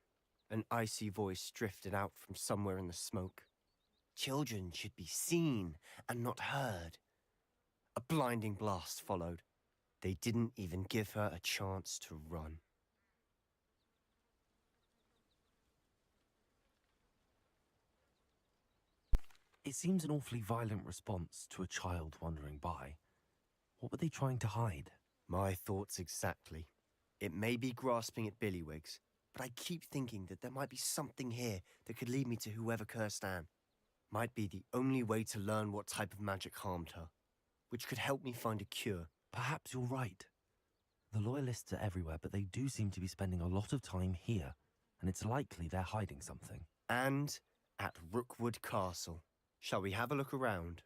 an icy voice drifted out from somewhere in the smoke. Children should be seen and not heard. A blinding blast followed. They didn't even give her a chance to run. It seems an awfully violent response to a child wandering by. What were they trying to hide? My thoughts exactly. It may be grasping at Billywigs, but I keep thinking that there might be something here that could lead me to whoever cursed Anne. Might be the only way to learn what type of magic harmed her, which could help me find a cure. Perhaps you're right. The Loyalists are everywhere, but they do seem to be spending a lot of time here, and it's likely they're hiding something. And at Rookwood Castle. Shall we have a look around?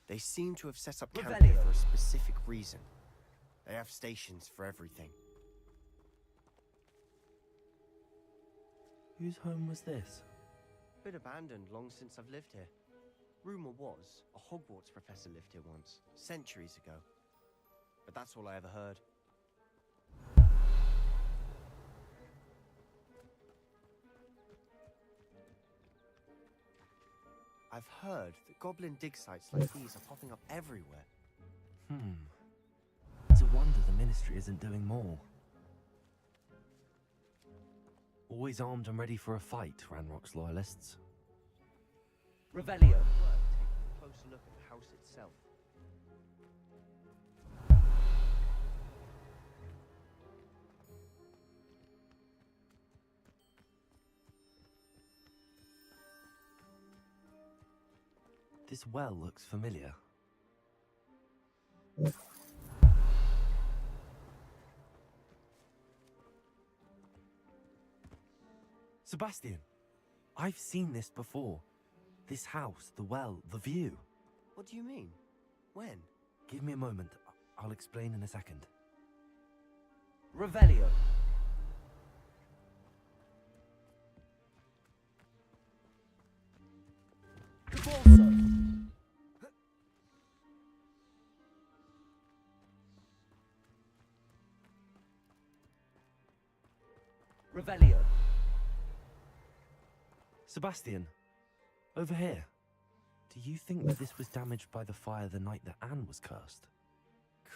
They seem to have set up camp here for a specific reason. They have stations for everything. Whose home was this? Been abandoned long since I've lived here. Rumour was a Hogwarts professor lived here once, centuries ago. But that's all I ever heard. I've heard that goblin dig sites like these are popping up everywhere. It's a wonder the Ministry isn't doing more. Always armed and ready for a fight, Ranrock's Loyalists. Revelio. Taking a closer look at the house itself. This well looks familiar. Sebastian, I've seen this before. This house, the well, the view. What do you mean? When? Give me a moment. I'll explain in a second. Revelio. Revelio. Sebastian, over here. Do you think that this was damaged by the fire the night that Anne was cursed?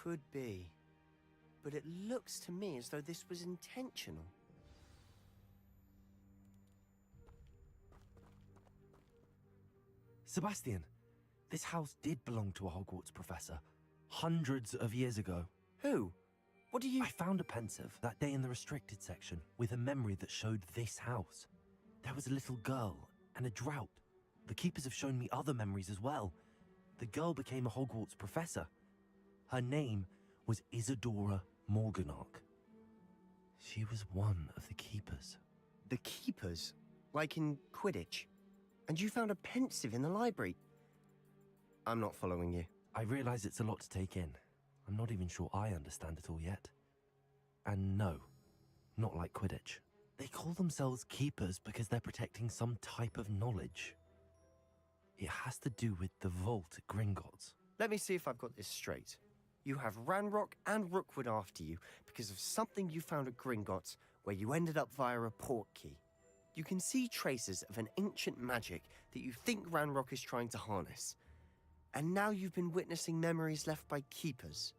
Could be. But it looks to me as though this was intentional. Sebastian, this house did belong to a Hogwarts professor. Hundreds of years ago. Who? What do you... I found a pensive that day in the restricted section with a memory that showed this house. There was a little girl and a drought. The keepers have shown me other memories as well. The girl became a Hogwarts professor. Her name was Isadora Morganach. She was one of the keepers. The keepers? Like in Quidditch? And you found a pensive in the library? I'm not following you. I realize it's a lot to take in. I'm not even sure I understand it all yet. And no, not like Quidditch. They call themselves keepers because they're protecting some type of knowledge. It has to do with the vault at Gringotts. Let me see if I've got this straight. You have Ranrock and Rookwood after you because of something you found at Gringotts where you ended up via a portkey. You can see traces of an ancient magic that you think Ranrock is trying to harness. And now you've been witnessing memories left by keepers.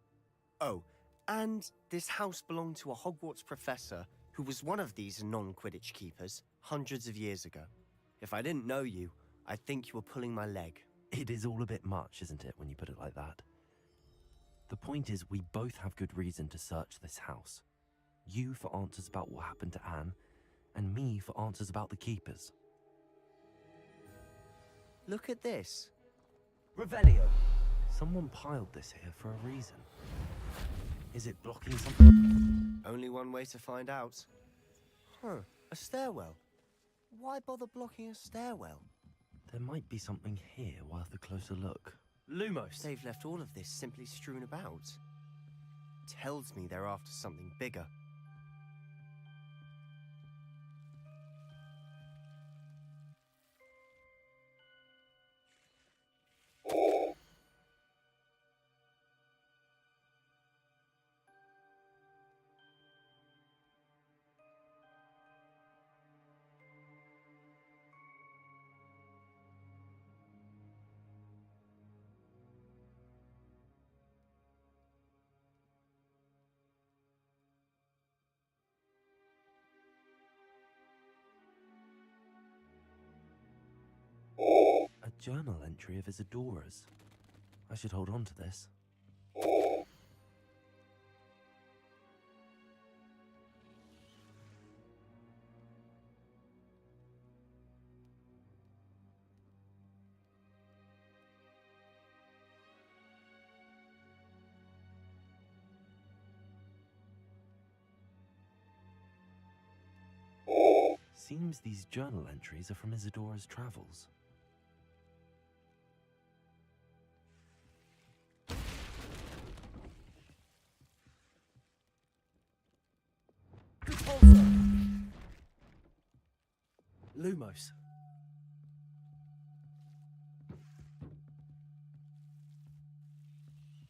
Oh, and this house belonged to a Hogwarts professor who was one of these non-Quidditch keepers hundreds of years ago. If I didn't know you, I'd think you were pulling my leg. It is all a bit much, isn't it, when you put it like that? The point is, we both have good reason to search this house. You for answers about what happened to Anne, and me for answers about the keepers. Look at this. Revelio. Someone piled this here for a reason. Is it blocking something? Only one way to find out. Huh, a stairwell. Why bother blocking a stairwell? There might be something here worth a closer look. Lumos. They've left all of this simply strewn about. Tells me they're after something bigger. A journal entry of Isadora's. I should hold on to this. Seems these journal entries are from Isadora's travels. Lumos.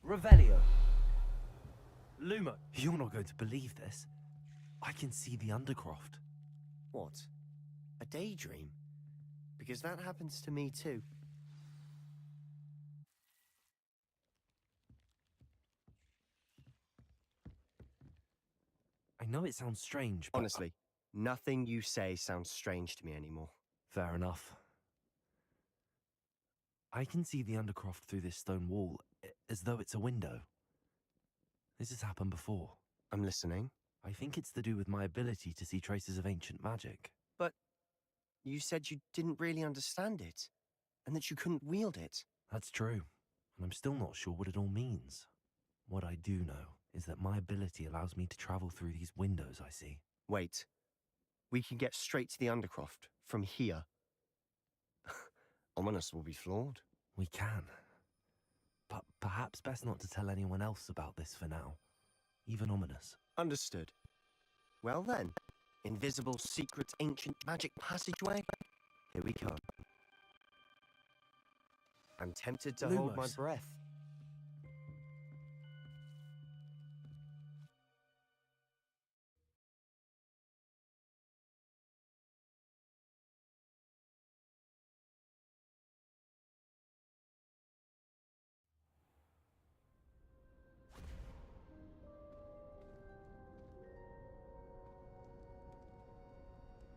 Revelio. Lumo. You're not going to believe this. I can see the Undercroft. What? A daydream? Because that happens to me too. I know it sounds strange, but... Honestly, nothing you say sounds strange to me anymore. Fair enough. I can see the Undercroft through this stone wall, as though it's a window. This has happened before. I'm listening. I think it's to do with my ability to see traces of ancient magic. But you said you didn't really understand it, and that you couldn't wield it. That's true, and I'm still not sure what it all means. What I do know is that my ability allows me to travel through these windows I see. Wait. We can get straight to the Undercroft from here. Ominous will be floored. We can. But perhaps best not to tell anyone else about this for now. Even Ominous. Understood. Well then, invisible, secret, ancient magic passageway. Here we come. I'm tempted to hold my breath.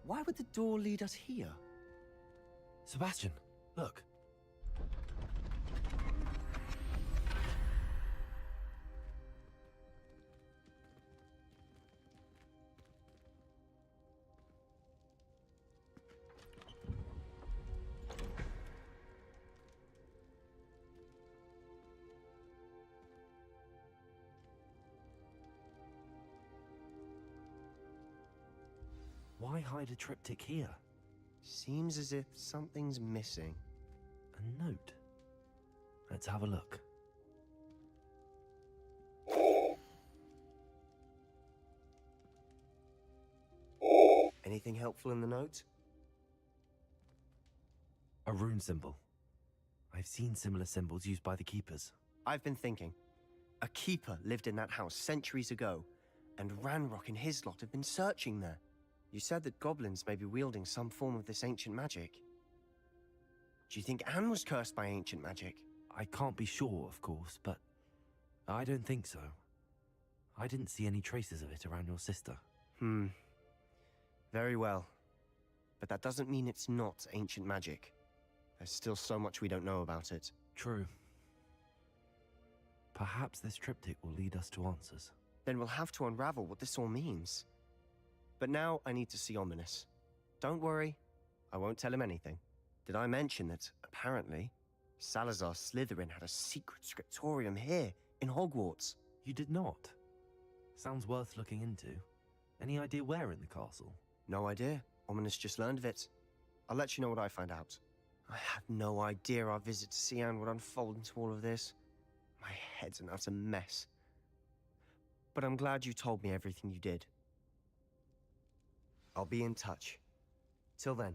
Why would the door lead us here? Sebastian, look. Why hide a triptych here? Seems as if something's missing. A note. Let's have a look. Anything helpful in the note? A rune symbol. I've seen similar symbols used by the keepers. I've been thinking. A keeper lived in that house centuries ago, and Ranrock and his lot have been searching there. You said that goblins may be wielding some form of this ancient magic. Do you think Anne was cursed by ancient magic? I can't be sure, of course, but I don't think so. I didn't see any traces of it around your sister. Very well. But that doesn't mean it's not ancient magic. There's still so much we don't know about it. True. Perhaps this triptych will lead us to answers. Then we'll have to unravel what this all means. But now I need to see Ominis. Don't worry, I won't tell him anything. Did I mention that, apparently, Salazar Slytherin had a secret scriptorium here, in Hogwarts? You did not? Sounds worth looking into. Any idea where in the castle? No idea. Ominis just learned of it. I'll let you know what I find out. I had no idea our visit to Cian would unfold into all of this. My head's an utter mess. But I'm glad you told me everything you did. I'll be in touch. Till then.